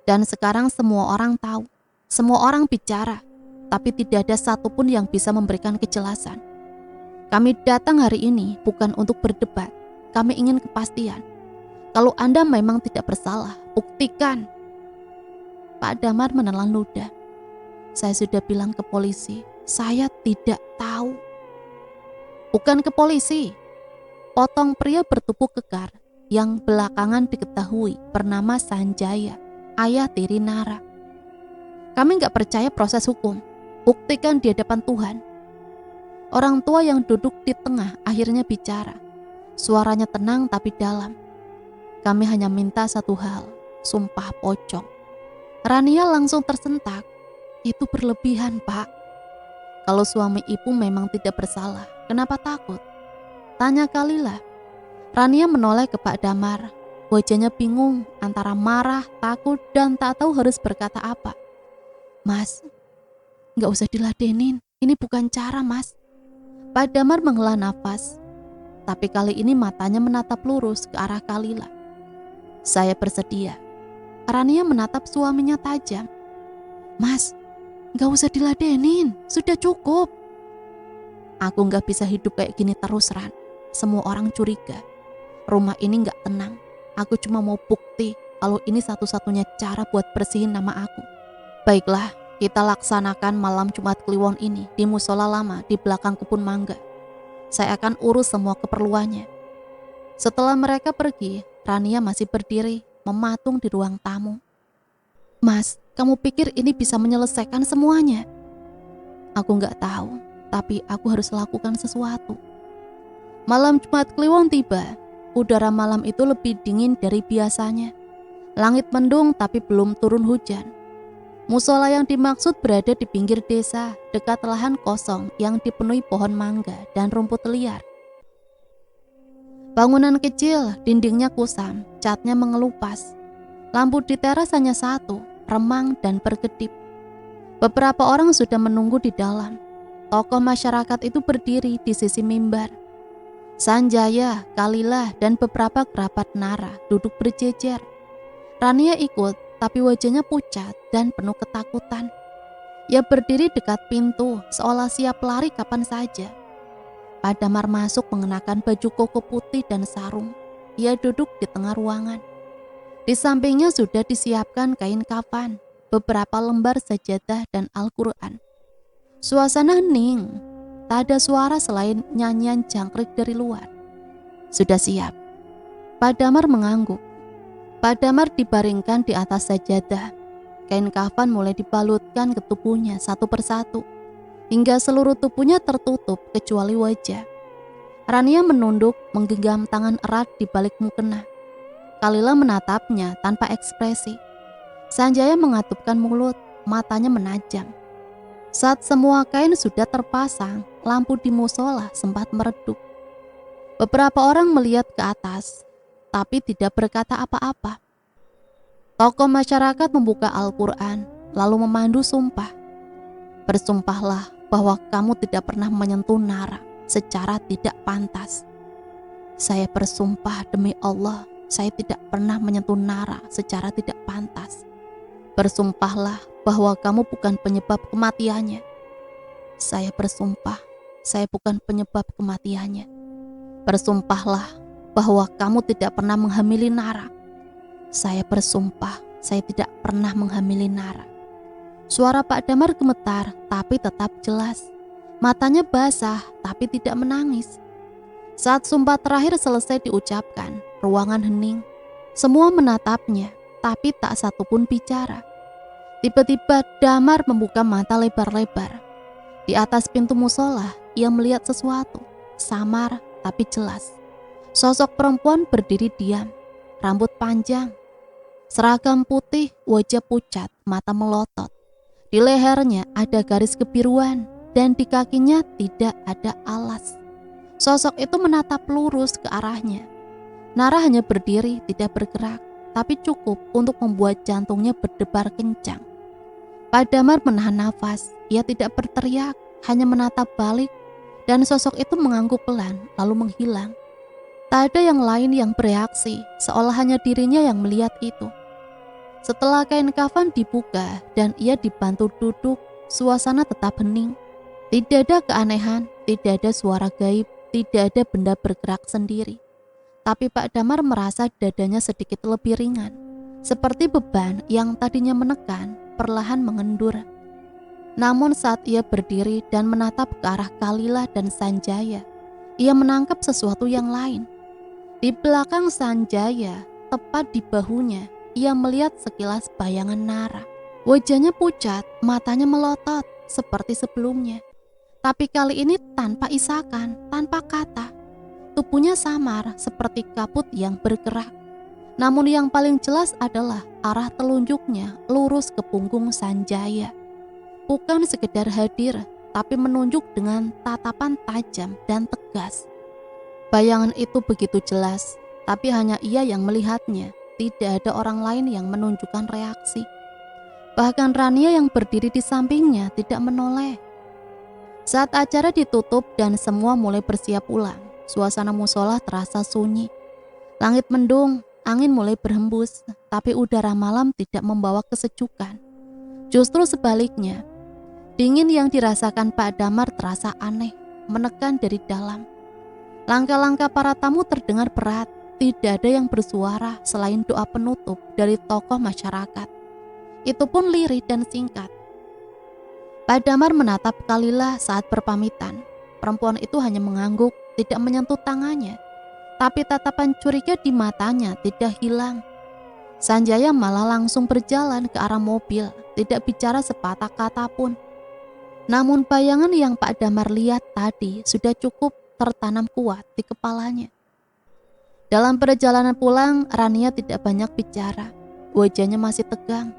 Dan sekarang semua orang tahu, semua orang bicara, tapi tidak ada satupun yang bisa memberikan kejelasan. Kami datang hari ini bukan untuk berdebat, kami ingin kepastian. Kalau Anda memang tidak bersalah, buktikan. Pak Damar menelan ludah. "Saya sudah bilang ke polisi, saya tidak tahu." "Bukan ke polisi." potong pria bertubuh kekar yang belakangan diketahui bernama Sanjaya, ayah tiri Nara. Kami gak percaya proses hukum, buktikan di hadapan Tuhan. Orang tua yang duduk di tengah akhirnya bicara. Suaranya tenang tapi dalam. Kami hanya minta satu hal, sumpah pocong. Rania langsung tersentak. Itu berlebihan, Pak. Kalau suami ibu memang tidak bersalah, kenapa takut? Tanya Kalila. Rania menoleh ke Pak Damar. Wajahnya bingung antara marah, takut, dan tak tahu harus berkata apa. Mas, gak usah diladenin. Ini bukan cara, Mas. Pak Damar menghela nafas. Tapi kali ini matanya menatap lurus ke arah Kalila. Saya bersedia. Rania menatap suaminya tajam. Mas, gak usah diladenin. Sudah cukup. Aku gak bisa hidup kayak gini terus, Ran. Semua orang curiga. Rumah ini gak tenang. Aku cuma mau bukti kalau ini satu-satunya cara buat bersihin nama aku. Baiklah, kita laksanakan malam Jumat Kliwon ini di musola lama di belakang kebun mangga. Saya akan urus semua keperluannya. Setelah mereka pergi, Rania masih berdiri, mematung di ruang tamu. Mas, kamu pikir ini bisa menyelesaikan semuanya? Aku gak tahu, tapi aku harus lakukan sesuatu. Malam Jumat Kliwon tiba. Udara malam itu lebih dingin dari biasanya. Langit mendung tapi belum turun hujan. Musola yang dimaksud berada di pinggir desa, dekat lahan kosong yang dipenuhi pohon mangga dan rumput liar. Bangunan kecil, dindingnya kusam, catnya mengelupas. Lampu di teras hanya satu, remang dan berkedip. Beberapa orang sudah menunggu di dalam. Tokoh masyarakat itu berdiri di sisi mimbar. Sanjaya, Kalila, dan beberapa kerabat Nara duduk berjejer. Rania ikut, tapi wajahnya pucat dan penuh ketakutan. Ia berdiri dekat pintu, seolah siap lari kapan saja. Pak Damar masuk mengenakan baju koko putih dan sarung. Ia duduk di tengah ruangan. Di sampingnya sudah disiapkan kain kafan, beberapa lembar sajadah dan Al-Quran. Suasana hening. Tak ada suara selain nyanyian jangkrik dari luar. Sudah siap. Pak Damar mengangguk. Pak Damar dibaringkan di atas sajadah. Kain kafan mulai dibalutkan ke tubuhnya satu persatu, hingga seluruh tubuhnya tertutup kecuali wajah. Rania menunduk menggenggam tangan erat di balik mukena. Kalila menatapnya tanpa ekspresi. Sanjaya mengatupkan mulut, matanya menajam. Saat semua kain sudah terpasang, lampu di musola sempat meredup. Beberapa orang melihat ke atas, tapi tidak berkata apa-apa. Tokoh masyarakat membuka Al-Quran, lalu memandu sumpah. Bersumpahlah bahwa kamu tidak pernah menyentuh Nara secara tidak pantas. Saya bersumpah demi Allah, saya tidak pernah menyentuh Nara secara tidak pantas. Bersumpahlah bahwa kamu bukan penyebab kematiannya. Saya bersumpah, saya bukan penyebab kematiannya. Bersumpahlah bahwa kamu tidak pernah menghamili Nara. Saya bersumpah, saya tidak pernah menghamili Nara. Suara Pak Damar gemetar, tapi tetap jelas. Matanya basah, tapi tidak menangis. Saat sumpah terakhir selesai diucapkan, ruangan hening. Semua menatapnya, tapi tak satu pun bicara. Tiba-tiba Damar membuka mata lebar-lebar. Di atas pintu musola, ia melihat sesuatu, samar tapi jelas. Sosok perempuan berdiri diam, rambut panjang, seragam putih, wajah pucat, mata melotot. Di lehernya ada garis kebiruan dan di kakinya tidak ada alas. Sosok itu menatap lurus ke arahnya. Nara hanya berdiri, tidak bergerak, tapi cukup untuk membuat jantungnya berdebar kencang. Pak Damar menahan nafas, ia tidak berteriak, hanya menatap balik, dan sosok itu mengangguk pelan, lalu menghilang. Tak ada yang lain yang bereaksi, seolah hanya dirinya yang melihat itu. Setelah kain kafan dibuka dan ia dibantu duduk, suasana tetap hening. Tidak ada keanehan, tidak ada suara gaib, tidak ada benda bergerak sendiri. Tapi Pak Damar merasa dadanya sedikit lebih ringan, seperti beban yang tadinya menekan, perlahan mengendur. Namun saat ia berdiri dan menatap ke arah Kalila dan Sanjaya, ia menangkap sesuatu yang lain. Di belakang Sanjaya, tepat di bahunya, ia melihat sekilas bayangan Nara. Wajahnya pucat, matanya melotot seperti sebelumnya. Tapi kali ini tanpa isakan, tanpa kata. Tubuhnya samar seperti kabut yang bergerak. Namun yang paling jelas adalah arah telunjuknya lurus ke punggung Sanjaya. Bukan sekedar hadir, tapi menunjuk dengan tatapan tajam dan tegas. Bayangan itu begitu jelas, tapi hanya ia yang melihatnya. Tidak ada orang lain yang menunjukkan reaksi. Bahkan Rania yang berdiri di sampingnya tidak menoleh. Saat acara ditutup dan semua mulai bersiap pulang, suasana musola terasa sunyi. Langit mendung, angin mulai berhembus, tapi udara malam tidak membawa kesejukan. Justru sebaliknya, dingin yang dirasakan Pak Damar terasa aneh, menekan dari dalam. Langkah-langkah para tamu terdengar berat, tidak ada yang bersuara selain doa penutup dari tokoh masyarakat. Itu pun lirih dan singkat. Pak Damar menatap Kalila saat berpamitan. Perempuan itu hanya mengangguk, tidak menyentuh tangannya. Tapi tatapan curiga di matanya tidak hilang. Sanjaya malah langsung berjalan ke arah mobil, tidak bicara sepatah kata pun. Namun bayangan yang Pak Damar lihat tadi sudah cukup tertanam kuat di kepalanya. Dalam perjalanan pulang, Rania tidak banyak bicara. Wajahnya masih tegang.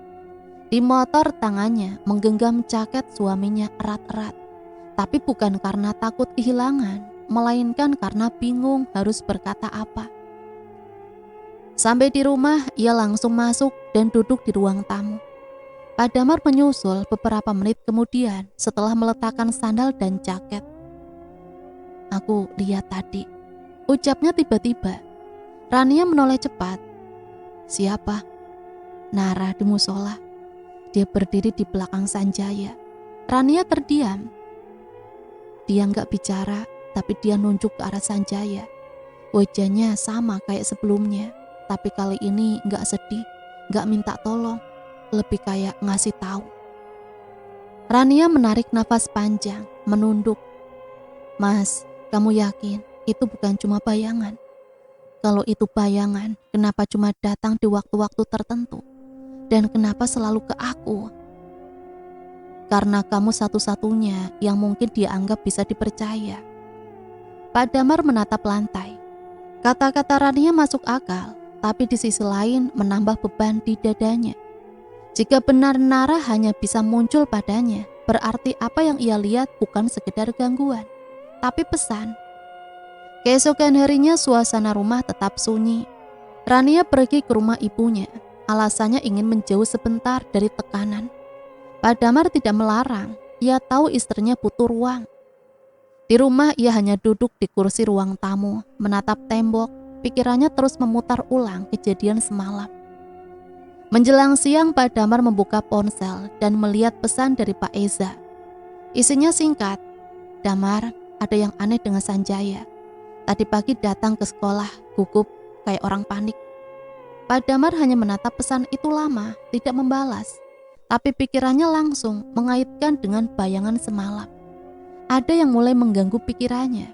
Di motor tangannya menggenggam jaket suaminya erat-erat. Tapi bukan karena takut kehilangan, melainkan karena bingung harus berkata apa. Sampai di rumah, ia langsung masuk dan duduk di ruang tamu. Pak Damar menyusul beberapa menit kemudian setelah meletakkan sandal dan jaket. "Aku lihat tadi," ucapnya tiba-tiba. Rania menoleh cepat. "Siapa?" "Nara di musola. Dia berdiri di belakang Sanjaya." Rania terdiam. Dia nggak bicara, tapi dia nunjuk ke arah Sanjaya. Wajahnya sama kayak sebelumnya, tapi kali ini nggak sedih, nggak minta tolong, lebih kayak ngasih tahu. Rania menarik nafas panjang, menunduk. "Mas, kamu yakin itu bukan cuma bayangan? Kalau itu bayangan, kenapa cuma datang di waktu-waktu tertentu? Dan kenapa selalu ke aku?" "Karena kamu satu-satunya yang mungkin dia anggap bisa dipercaya." Pak Damar menatap lantai. Kata-kata Rania masuk akal, tapi di sisi lain menambah beban di dadanya. Jika benar Nara hanya bisa muncul padanya, berarti apa yang ia lihat bukan sekedar gangguan, tapi pesan. Keesokan harinya suasana rumah tetap sunyi. Rania pergi ke rumah ibunya, alasannya ingin menjauh sebentar dari tekanan. Pak Damar tidak melarang, ia tahu istrinya butuh ruang. Di rumah ia hanya duduk di kursi ruang tamu, menatap tembok, pikirannya terus memutar ulang kejadian semalam. Menjelang siang Pak Damar membuka ponsel dan melihat pesan dari Pak Eza. Isinya singkat, "Damar, ada yang aneh dengan Sanjaya. Tadi pagi datang ke sekolah, gugup kayak orang panik." Pak Damar hanya menatap pesan itu lama, tidak membalas. Tapi pikirannya langsung mengaitkan dengan bayangan semalam. Ada yang mulai mengganggu pikirannya.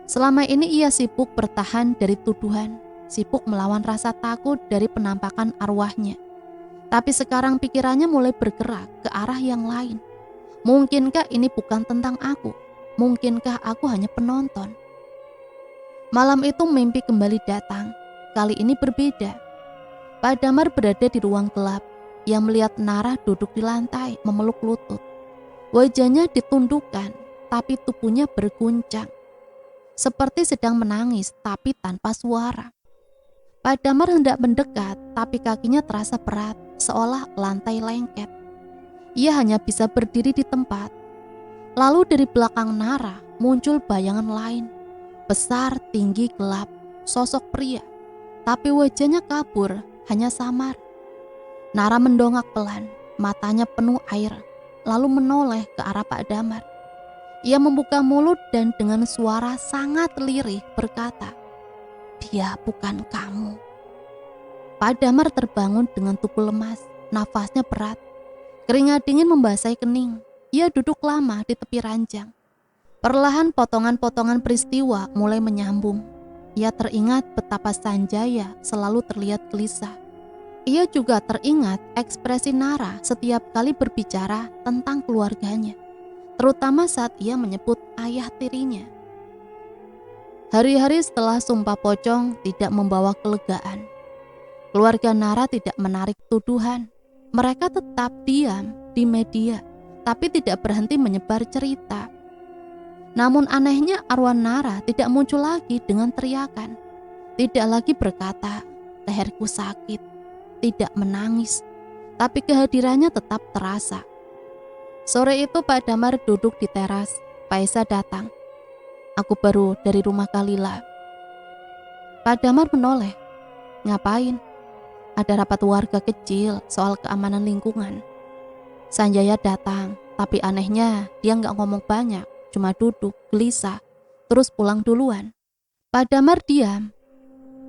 Selama ini ia sibuk bertahan dari tuduhan, sibuk melawan rasa takut dari penampakan arwahnya. Tapi sekarang pikirannya mulai bergerak ke arah yang lain. Mungkinkah ini bukan tentang aku? Mungkinkah aku hanya penonton? Malam itu mimpi kembali datang. Kali ini berbeda. Pak Damar berada di ruang gelap. Ia melihat Nara duduk di lantai memeluk lutut. Wajahnya ditundukkan, tapi tubuhnya berguncang. Seperti sedang menangis, tapi tanpa suara. Pak Damar hendak mendekat, tapi kakinya terasa berat, seolah lantai lengket. Ia hanya bisa berdiri di tempat. Lalu dari belakang Nara muncul bayangan lain. Besar, tinggi, gelap, sosok pria. Tapi wajahnya kabur, hanya samar. Nara mendongak pelan, matanya penuh air, lalu menoleh ke arah Pak Damar. Ia membuka mulut dan dengan suara sangat lirih berkata, "Dia bukan kamu." Pak Damar terbangun dengan tubuh lemas, nafasnya berat. Keringat dingin membasahi kening. Ia duduk lama di tepi ranjang. Perlahan potongan-potongan peristiwa mulai menyambung. Ia teringat betapa Sanjaya selalu terlihat gelisah. Ia juga teringat ekspresi Nara setiap kali berbicara tentang keluarganya, terutama saat ia menyebut ayah tirinya. Hari-hari setelah Sumpah Pocong tidak membawa kelegaan. Keluarga Nara tidak menarik tuduhan. Mereka tetap diam di media, tapi tidak berhenti menyebar cerita. Namun anehnya arwah Nara tidak muncul lagi dengan teriakan. Tidak lagi berkata, leherku sakit. Tidak menangis, tapi kehadirannya tetap terasa. Sore itu Pak Damar duduk di teras. Pak Esa datang. Aku baru dari rumah Kalila. Pak Damar menoleh. Ngapain? Ada rapat warga kecil soal keamanan lingkungan. Sanjaya datang, tapi anehnya dia nggak ngomong banyak, cuma duduk, gelisah, terus pulang duluan. Pak Damar diam.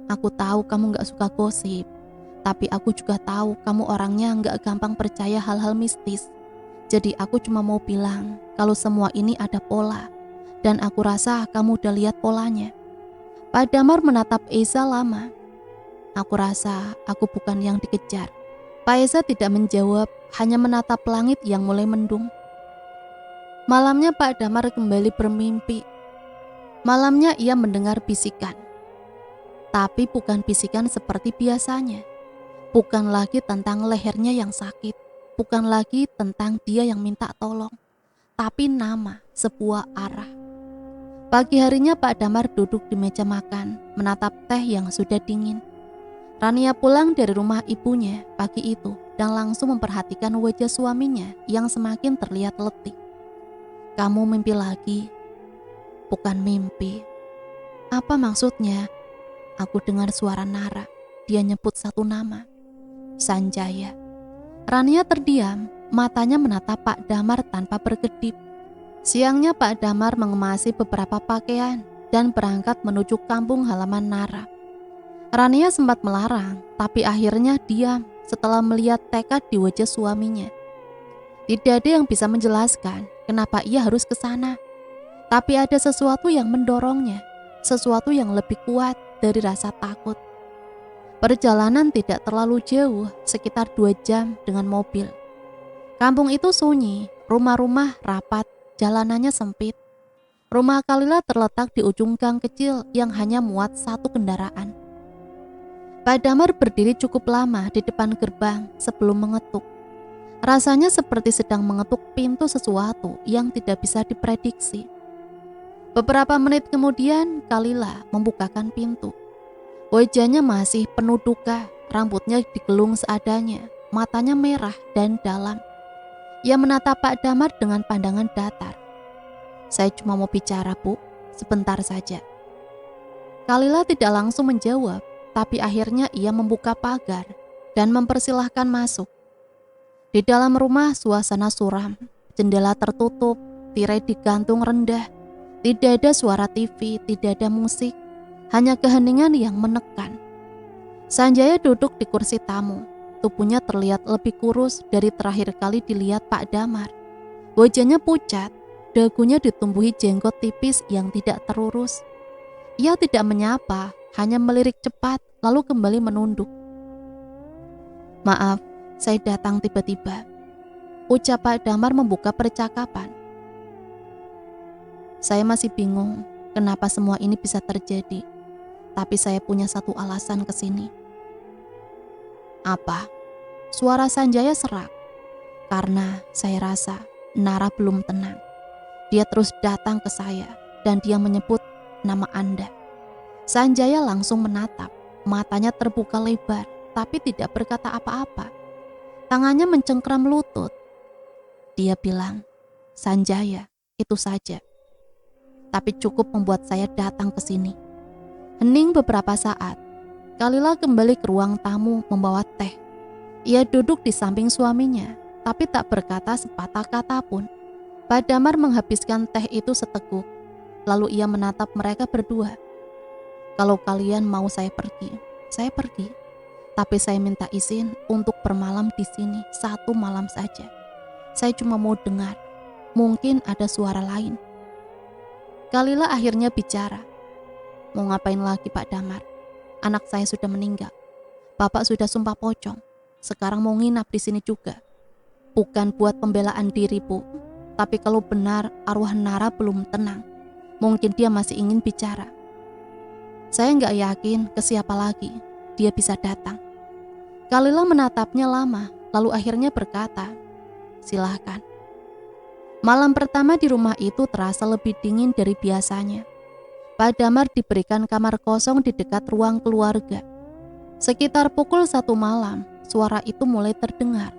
Aku tahu kamu nggak suka gosip. Tapi aku juga tahu kamu orangnya nggak gampang percaya hal-hal mistis. Jadi aku cuma mau bilang kalau semua ini ada pola. Dan aku rasa kamu udah lihat polanya. Pak Damar menatap Esa lama. Aku rasa aku bukan yang dikejar. Pak Esa tidak menjawab, hanya menatap langit yang mulai mendung. Malamnya Pak Damar kembali bermimpi. Malamnya ia mendengar bisikan. Tapi bukan bisikan seperti biasanya. Bukan lagi tentang lehernya yang sakit, bukan lagi tentang dia yang minta tolong, tapi nama, sebuah arah. Pagi harinya Pak Damar duduk di meja makan, menatap teh yang sudah dingin. Rania pulang dari rumah ibunya pagi itu dan langsung memperhatikan wajah suaminya yang semakin terlihat letih. Kamu mimpi lagi? Bukan mimpi. Apa maksudnya? Aku dengar suara Nara, dia nyebut satu nama. Sanjaya. Rania terdiam, matanya menatap Pak Damar tanpa berkedip. Siangnya Pak Damar mengemasi beberapa pakaian dan berangkat menuju kampung halaman Nara. Rania sempat melarang, tapi akhirnya diam setelah melihat tekad di wajah suaminya. Tidak ada yang bisa menjelaskan kenapa ia harus ke sana. Tapi ada sesuatu yang mendorongnya, sesuatu yang lebih kuat dari rasa takut. Perjalanan tidak terlalu jauh, sekitar 2 jam dengan mobil. Kampung itu sunyi, rumah-rumah rapat, jalanannya sempit. Rumah Kalila terletak di ujung gang kecil yang hanya muat 1 kendaraan. Pak Damar berdiri cukup lama di depan gerbang sebelum mengetuk. Rasanya seperti sedang mengetuk pintu sesuatu yang tidak bisa diprediksi. Beberapa menit kemudian Kalila membukakan pintu. Wajahnya masih penuh duka, rambutnya digelung seadanya, matanya merah dan dalam. Ia menatap Pak Damar dengan pandangan datar. Saya cuma mau bicara, Bu, sebentar saja. Kalila tidak langsung menjawab, tapi akhirnya ia membuka pagar dan mempersilahkan masuk. Di dalam rumah suasana suram, jendela tertutup, tirai digantung rendah, tidak ada suara TV, tidak ada musik. Hanya keheningan yang menekan. Sanjaya duduk di kursi tamu. Tubuhnya terlihat lebih kurus dari terakhir kali dilihat Pak Damar. Wajahnya pucat, dagunya ditumbuhi jenggot tipis yang tidak terurus. Ia tidak menyapa, hanya melirik cepat lalu kembali menunduk. Maaf, saya datang tiba-tiba, ucap Pak Damar membuka percakapan. Saya masih bingung kenapa semua ini bisa terjadi. Tapi saya punya satu alasan ke sini. Apa? Suara Sanjaya serak. Karena saya rasa Nara belum tenang. Dia terus datang ke saya dan dia menyebut nama Anda. Sanjaya langsung menatap, matanya terbuka lebar, tapi tidak berkata apa-apa. Tangannya mencengkram lutut. Dia bilang, Sanjaya, itu saja. Tapi cukup membuat saya datang ke sini. Hening beberapa saat, Kalila kembali ke ruang tamu membawa teh. Ia duduk di samping suaminya, tapi tak berkata sepatah kata pun. Pak Damar menghabiskan teh itu seteguk, lalu ia menatap mereka berdua. Kalau kalian mau saya pergi. Tapi saya minta izin untuk bermalam di sini 1 malam saja. Saya cuma mau dengar, mungkin ada suara lain. Kalila akhirnya bicara. Mau ngapain lagi Pak Damar? Anak saya sudah meninggal. Bapak sudah sumpah pocong. Sekarang mau nginap di sini juga. Bukan buat pembelaan diri, Bu. Tapi kalau benar arwah Nara belum tenang, mungkin dia masih ingin bicara. Saya nggak yakin ke siapa lagi dia bisa datang. Kalila menatapnya lama, lalu akhirnya berkata, silahkan. Malam pertama di rumah itu terasa lebih dingin dari biasanya. Pak Damar diberikan kamar kosong di dekat ruang keluarga. Sekitar pukul 1 malam, suara itu mulai terdengar.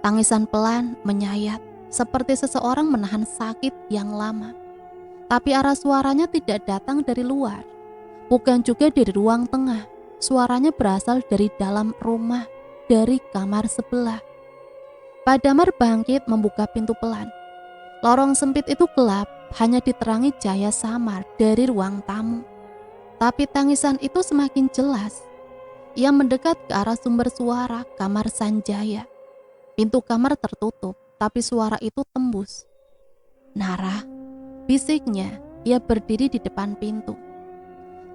Tangisan pelan menyayat, seperti seseorang menahan sakit yang lama. Tapi arah suaranya tidak datang dari luar, bukan juga dari ruang tengah. Suaranya berasal dari dalam rumah, dari kamar sebelah. Pak Damar bangkit membuka pintu pelan. Lorong sempit itu gelap, hanya diterangi cahaya samar dari ruang tamu. Tapi tangisan itu semakin jelas. Ia mendekat ke arah sumber suara kamar Sanjaya. Pintu kamar tertutup, tapi suara itu tembus. Nara, bisiknya. Ia berdiri di depan pintu.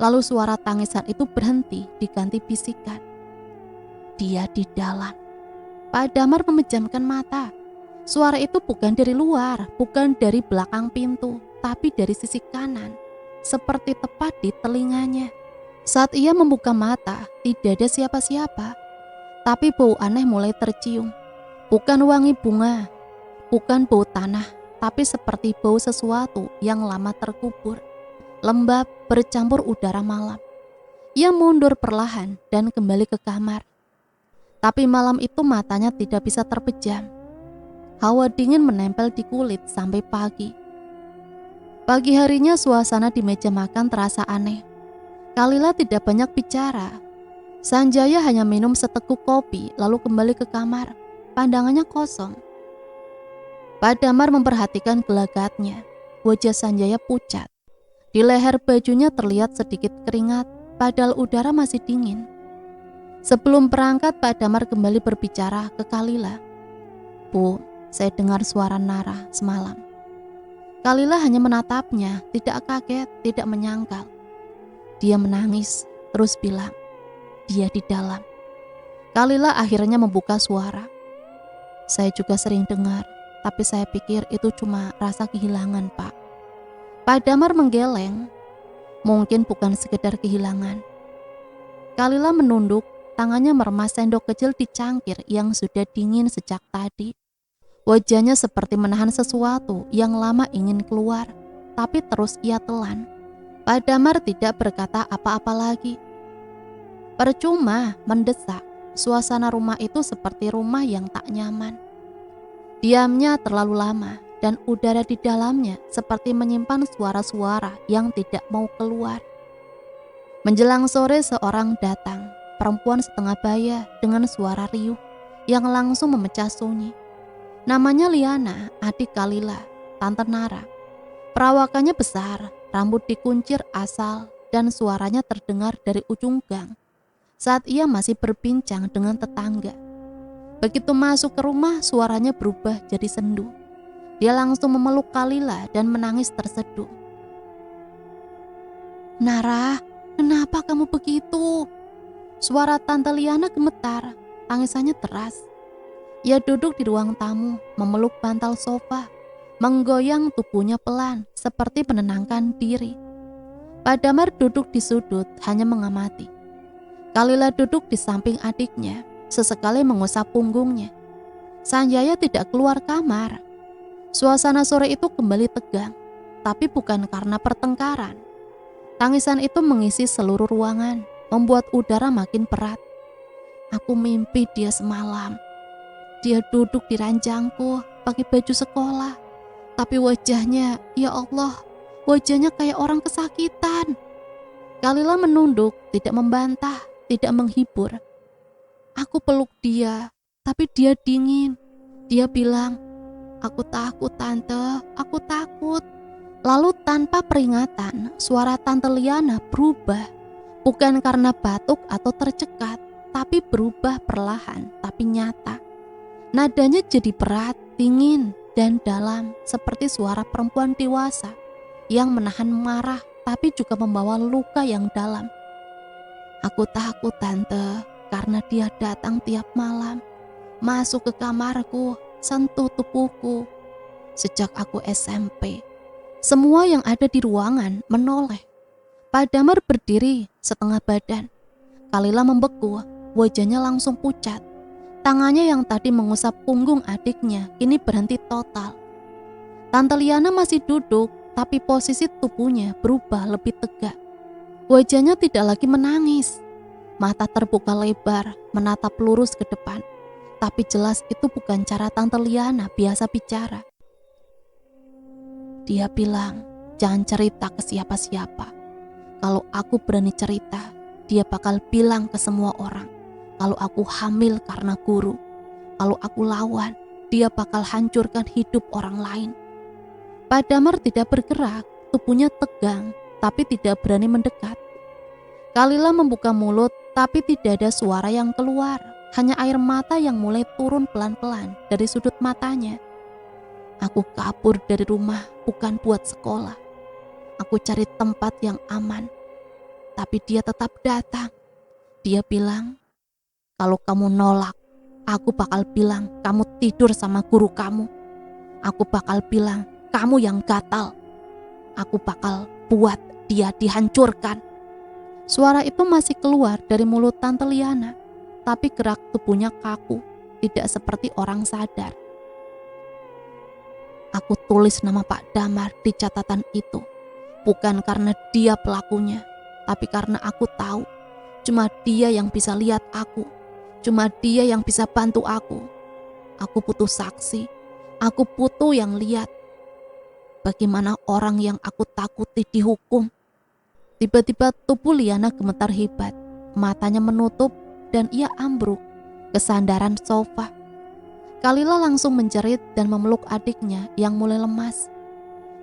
Lalu suara tangisan itu berhenti diganti bisikan. Dia di dalam. Pak Damar memejamkan mata. Suara itu bukan dari luar, bukan dari belakang pintu, tapi dari sisi kanan, seperti tepat di telinganya. Saat ia membuka mata, tidak ada siapa-siapa, tapi bau aneh mulai tercium. Bukan wangi bunga, bukan bau tanah, tapi seperti bau sesuatu yang lama terkubur, lembab bercampur udara malam. Ia mundur perlahan dan kembali ke kamar. Tapi malam itu matanya tidak bisa terpejam. Hawa dingin menempel di kulit sampai pagi. Pagi harinya suasana di meja makan terasa aneh. Kalila tidak banyak bicara. Sanjaya hanya minum seteguk kopi lalu kembali ke kamar. Pandangannya kosong. Pak Damar memperhatikan gelagatnya. Wajah Sanjaya pucat. Di leher bajunya terlihat sedikit keringat, padahal udara masih dingin. Sebelum berangkat, Pak Damar kembali berbicara ke Kalila. Bu, saya dengar suara Nara semalam. Kalila hanya menatapnya, tidak kaget, tidak menyangkal. Dia menangis, terus bilang, dia di dalam. Kalila akhirnya membuka suara. Saya juga sering dengar, tapi saya pikir itu cuma rasa kehilangan, Pak. Pak Damar menggeleng, mungkin bukan sekedar kehilangan. Kalila menunduk, tangannya meremas sendok kecil di cangkir yang sudah dingin sejak tadi. Wajahnya seperti menahan sesuatu yang lama ingin keluar, tapi terus ia telan. Pak Damar tidak berkata apa-apa lagi. Percuma mendesak, suasana rumah itu seperti rumah yang tak nyaman. Diamnya terlalu lama dan udara di dalamnya seperti menyimpan suara-suara yang tidak mau keluar. Menjelang sore seorang datang, perempuan setengah baya dengan suara riuh yang langsung memecah sunyi. Namanya Liana, adik Kalila, Tante Nara. Perawakannya besar, rambut dikuncir asal, dan suaranya terdengar dari ujung gang saat ia masih berbincang dengan tetangga. Begitu masuk ke rumah, suaranya berubah jadi sendu. Dia langsung memeluk Kalila dan menangis terseduh. Nara, kenapa kamu begitu? Suara Tante Liana gemetar, tangisannya deras. Ia duduk di ruang tamu, memeluk bantal sofa, menggoyang tubuhnya pelan, seperti menenangkan diri. Pak Damar duduk di sudut, hanya mengamati. Kalila duduk di samping adiknya, sesekali mengusap punggungnya. Sanjaya tidak keluar kamar. Suasana sore itu kembali tegang, tapi bukan karena pertengkaran. Tangisan itu mengisi seluruh ruangan, membuat udara makin berat. Aku mimpi dia semalam. Dia duduk di ranjangku, pakai baju sekolah. Tapi wajahnya, ya Allah, wajahnya kayak orang kesakitan. Kalila menunduk, tidak membantah, tidak menghibur. Aku peluk dia, tapi dia dingin. Dia bilang, aku takut tante, aku takut. Lalu tanpa peringatan, suara Tante Liana berubah. Bukan karena batuk atau tercekat, tapi berubah perlahan, tapi nyata. Nadanya jadi berat, dingin, dan dalam seperti suara perempuan dewasa yang menahan marah tapi juga membawa luka yang dalam. Aku takut tante, karena dia datang tiap malam, masuk ke kamarku, sentuh tubuhku. Sejak aku SMP, semua yang ada di ruangan menoleh. Pak Damar berdiri setengah badan. Kalila membeku, wajahnya langsung pucat. Tangannya yang tadi mengusap punggung adiknya kini berhenti total. Tante Liana masih duduk, tapi posisi tubuhnya berubah lebih tegak. Wajahnya tidak lagi menangis. Mata terbuka lebar, menatap lurus ke depan. Tapi jelas itu bukan cara Tante Liana biasa bicara. Dia bilang, jangan cerita ke siapa-siapa. Kalau aku berani cerita, dia bakal bilang ke semua orang. Kalau aku hamil karena guru, kalau aku lawan, dia bakal hancurkan hidup orang lain. Pak Damar tidak bergerak, tubuhnya tegang, tapi tidak berani mendekat. Kalila membuka mulut, tapi tidak ada suara yang keluar. Hanya air mata yang mulai turun pelan-pelan dari sudut matanya. Aku kabur dari rumah bukan buat sekolah. Aku cari tempat yang aman. Tapi dia tetap datang. Dia bilang, kalau kamu nolak, aku bakal bilang kamu tidur sama guru kamu. Aku bakal bilang kamu yang gatal. Aku bakal buat dia dihancurkan. Suara itu masih keluar dari mulut Tante Liana, tapi gerak tubuhnya kaku, tidak seperti orang sadar. Aku tulis nama Pak Damar di catatan itu, bukan karena dia pelakunya, tapi karena aku tahu, cuma dia yang bisa lihat aku, cuma dia yang bisa bantu aku. Aku butuh saksi, aku butuh yang lihat. Bagaimana orang yang aku takuti dihukum? Tiba-tiba tubuh Liana gemetar hebat, matanya menutup dan ia ambruk ke sandaran sofa. Kalila langsung menjerit dan memeluk adiknya yang mulai lemas.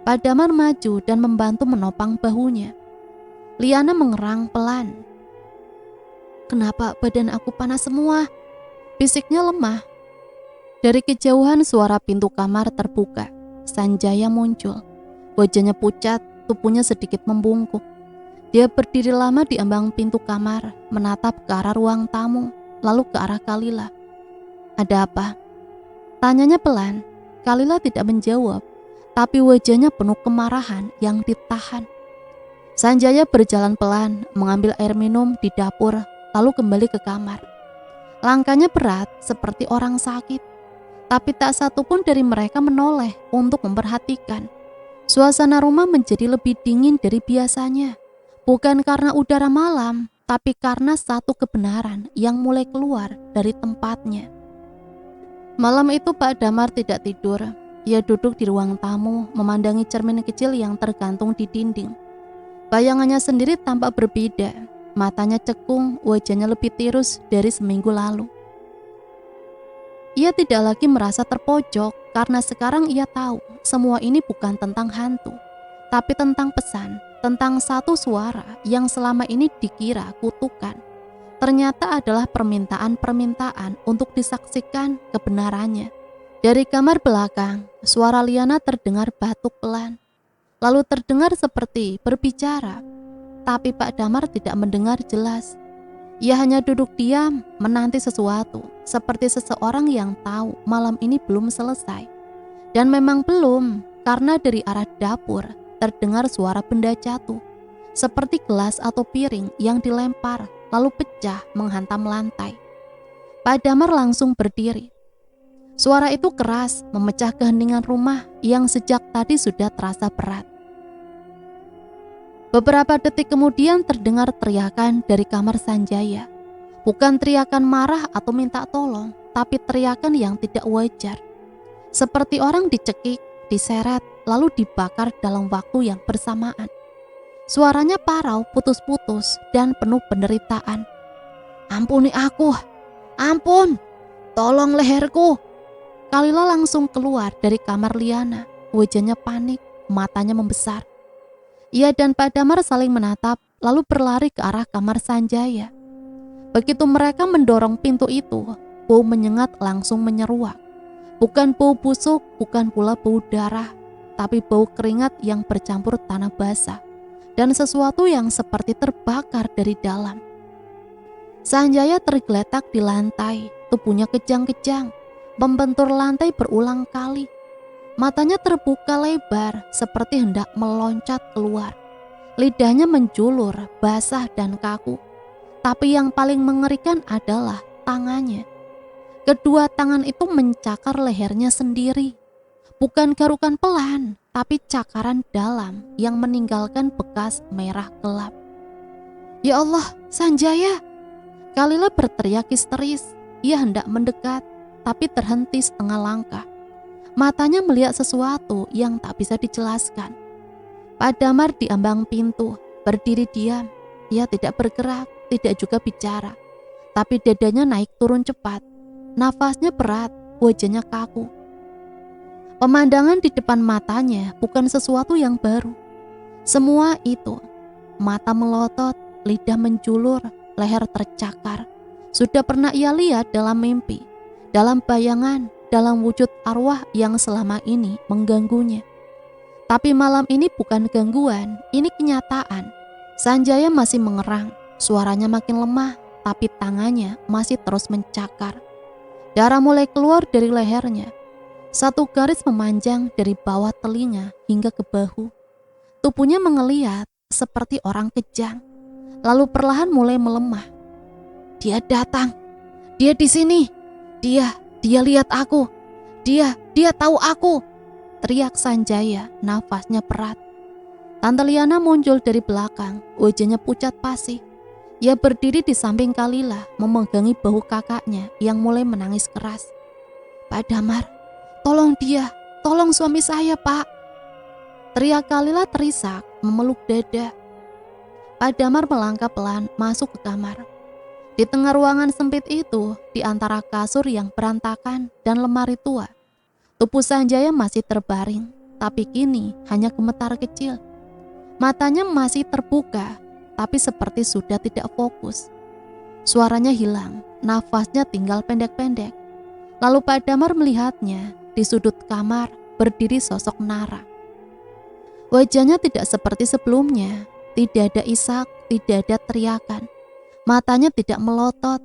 Pak Damar maju dan membantu menopang bahunya. Liana mengerang pelan. Kenapa badan aku panas semua? Fisiknya lemah. Dari kejauhan suara pintu kamar terbuka. Sanjaya muncul. Wajahnya pucat, tubuhnya sedikit membungkuk. Dia berdiri lama di ambang pintu kamar, menatap ke arah ruang tamu, lalu ke arah Kalila. Ada apa? Tanyanya pelan. Kalila tidak menjawab, tapi wajahnya penuh kemarahan yang ditahan. Sanjaya berjalan pelan, mengambil air minum di dapur, lalu kembali ke kamar. Langkahnya berat seperti orang sakit, tapi tak satu pun dari mereka menoleh untuk memperhatikan. Suasana rumah menjadi lebih dingin dari biasanya, bukan karena udara malam, tapi karena satu kebenaran yang mulai keluar dari tempatnya. Malam itu Pak Damar tidak tidur. Ia duduk di ruang tamu, memandangi cermin kecil yang tergantung di dinding. Bayangannya sendiri tampak berbeda. Matanya cekung, wajahnya lebih tirus dari seminggu lalu. Ia tidak lagi merasa terpojok karena sekarang ia tahu semua ini bukan tentang hantu, tapi tentang pesan, tentang satu suara yang selama ini dikira kutukan. Ternyata adalah permintaan-permintaan untuk disaksikan kebenarannya. Dari kamar belakang, suara Liana terdengar batuk pelan. Lalu terdengar seperti berbicara, tapi Pak Damar tidak mendengar jelas. Ia hanya duduk diam, menanti sesuatu, seperti seseorang yang tahu malam ini belum selesai. Dan memang belum, karena dari arah dapur terdengar suara benda jatuh, seperti gelas atau piring yang dilempar, lalu pecah menghantam lantai. Pak Damar langsung berdiri. Suara itu keras, memecah keheningan rumah yang sejak tadi sudah terasa berat. Beberapa detik kemudian terdengar teriakan dari kamar Sanjaya. Bukan teriakan marah atau minta tolong, tapi teriakan yang tidak wajar. Seperti orang dicekik, diseret, lalu dibakar dalam waktu yang bersamaan. Suaranya parau, putus-putus, dan penuh penderitaan. Ampuni aku, ampun, tolong leherku. Kalila langsung keluar dari kamar Liana, wajahnya panik, matanya membesar. Ia dan Pak Damar saling menatap, lalu berlari ke arah kamar Sanjaya. Begitu mereka mendorong pintu itu, bau menyengat langsung menyeruak. Bukan bau busuk, bukan pula bau darah. tapi bau keringat yang bercampur tanah basah dan sesuatu yang seperti terbakar dari dalam. Sanjaya tergeletak di lantai, tubuhnya kejang-kejang, membentur lantai berulang kali. Matanya terbuka lebar seperti hendak meloncat keluar. Lidahnya menjulur, basah dan kaku. Tapi yang paling mengerikan adalah tangannya. Kedua tangan itu mencakar lehernya sendiri. Bukan garukan pelan, tapi cakaran dalam yang meninggalkan bekas merah gelap. Ya Allah, Sanjaya! Kalila berteriak histeris. Ia hendak mendekat, tapi terhenti setengah langkah. Matanya melihat sesuatu yang tak bisa dijelaskan. Pak Damar di ambang pintu, berdiri diam. Ia tidak bergerak, tidak juga bicara. Tapi dadanya naik turun cepat. Nafasnya berat, wajahnya kaku. Pemandangan di depan matanya bukan sesuatu yang baru. Semua itu, mata melotot, lidah menjulur, leher tercakar, sudah pernah ia lihat dalam mimpi, dalam bayangan, dalam wujud arwah yang selama ini mengganggunya. Tapi malam ini bukan gangguan, ini kenyataan. Sanjaya masih mengerang, suaranya makin lemah, tapi tangannya masih terus mencakar. Darah mulai keluar dari lehernya. Satu garis memanjang dari bawah telinga hingga ke bahu. Tubuhnya mengeliat seperti orang kejang, lalu perlahan mulai melemah. Dia datang, dia di sini, dia lihat aku, dia tahu aku, teriak Sanjaya, nafasnya berat. Tante Liana muncul dari belakang, wajahnya pucat pasi. Ia berdiri di samping Kalila, memegangi bahu kakaknya yang mulai menangis keras. Pak Damar, tolong dia, tolong suami saya, Pak. Teriak Kalila terisak, memeluk dada. Pak Damar melangkah pelan masuk ke kamar. Di tengah ruangan sempit itu, di antara kasur yang berantakan dan lemari tua, tubuh Sanjaya masih terbaring, tapi kini hanya gemetar kecil. Matanya masih terbuka, tapi seperti sudah tidak fokus. Suaranya hilang, nafasnya tinggal pendek-pendek. Lalu Pak Damar melihatnya di sudut kamar berdiri sosok Nara. Wajahnya tidak seperti sebelumnya, tidak ada isak, tidak ada teriakan. Matanya tidak melotot.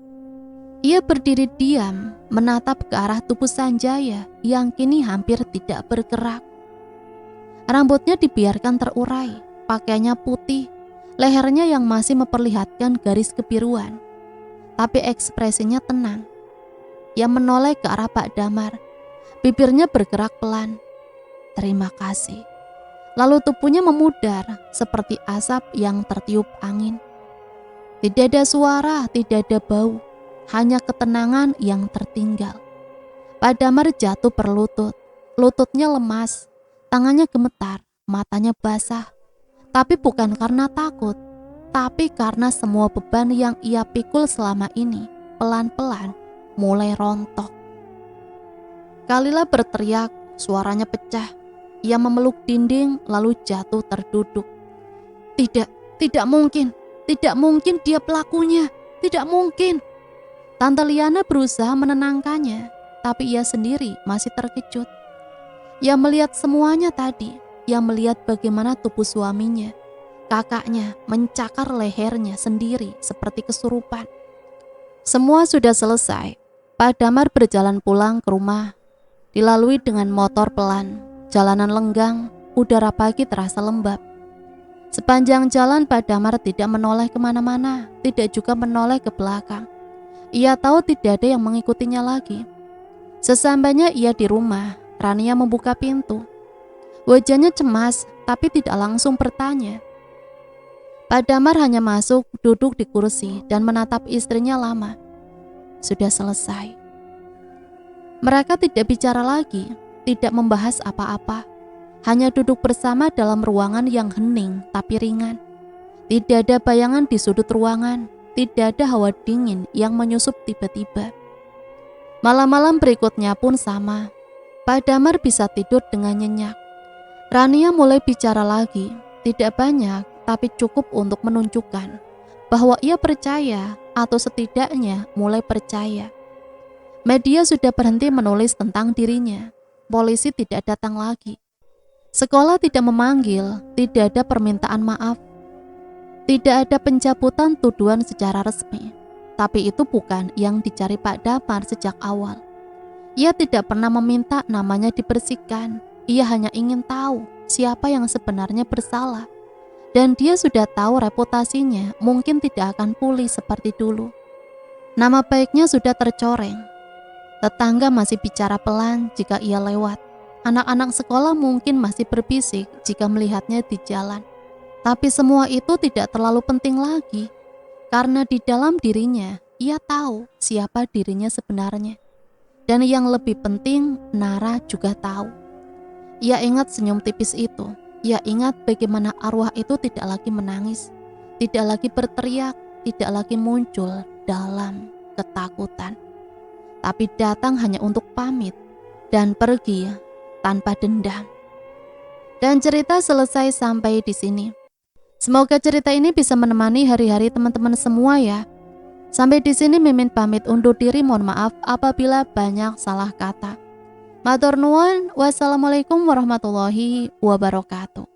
Ia berdiri diam, menatap ke arah tubuh Sanjaya yang kini hampir tidak bergerak. Rambutnya dibiarkan terurai, pakaiannya putih, lehernya yang masih memperlihatkan garis kebiruan. Tapi ekspresinya tenang. Ia menoleh ke arah Pak Damar. Bibirnya bergerak pelan. Terima kasih. Lalu tubuhnya memudar seperti asap yang tertiup angin. Tidak ada suara, tidak ada bau, hanya ketenangan yang tertinggal. Pak Damar jatuh berlutut, lututnya lemas, tangannya gemetar, matanya basah. Tapi bukan karena takut, tapi karena semua beban yang ia pikul selama ini pelan-pelan mulai rontok. Kalila berteriak, suaranya pecah. Ia memeluk dinding lalu jatuh terduduk. Tidak mungkin. Tidak mungkin dia pelakunya, tidak mungkin. Tante Liana berusaha menenangkannya, tapi ia sendiri masih terkejut. Ia melihat semuanya tadi, ia melihat bagaimana tubuh suaminya, kakaknya mencakar lehernya sendiri seperti kesurupan. Semua sudah selesai. Pak Damar berjalan pulang ke rumah, dilalui dengan motor pelan, jalanan lenggang, udara pagi terasa lembab. Sepanjang jalan Pak Damar tidak menoleh kemana-mana, tidak juga menoleh ke belakang. Ia tahu tidak ada yang mengikutinya lagi. Sesampainya ia di rumah, Rania membuka pintu. Wajahnya cemas, tapi tidak langsung bertanya. Pak Damar hanya masuk, duduk di kursi, dan menatap istrinya lama. Sudah selesai. Mereka tidak bicara lagi, tidak membahas apa-apa. Hanya duduk bersama dalam ruangan yang hening tapi ringan. Tidak ada bayangan di sudut ruangan, tidak ada hawa dingin yang menyusup tiba-tiba. Malam-malam berikutnya pun sama. Pak Damar bisa tidur dengan nyenyak. Rania mulai bicara lagi, tidak banyak tapi cukup untuk menunjukkan bahwa ia percaya atau setidaknya mulai percaya. Media sudah berhenti menulis tentang dirinya. Polisi tidak datang lagi. Sekolah tidak memanggil, tidak ada permintaan maaf, tidak ada pencabutan tuduhan secara resmi. Tapi itu bukan yang dicari Pak Damar sejak awal. Ia tidak pernah meminta namanya dibersihkan. Ia hanya ingin tahu siapa yang sebenarnya bersalah. Dan dia sudah tahu reputasinya mungkin tidak akan pulih seperti dulu. Nama baiknya sudah tercoreng. Tetangga masih bicara pelan jika ia lewat. Anak-anak sekolah mungkin masih berbisik jika melihatnya di jalan. Tapi semua itu tidak terlalu penting lagi. Karena di dalam dirinya, ia tahu siapa dirinya sebenarnya. Dan yang lebih penting, Nara juga tahu. Ia ingat senyum tipis itu. Ia ingat bagaimana arwah itu tidak lagi menangis, tidak lagi berteriak, tidak lagi muncul dalam ketakutan. Tapi datang hanya untuk pamit dan pergi tanpa dendam. Dan cerita selesai sampai di sini. Semoga cerita ini bisa menemani hari-hari teman-teman semua ya. Sampai di sini Mimin pamit undur diri, mohon maaf apabila banyak salah kata. Matur nuwun, wassalamualaikum warahmatullahi wabarakatuh.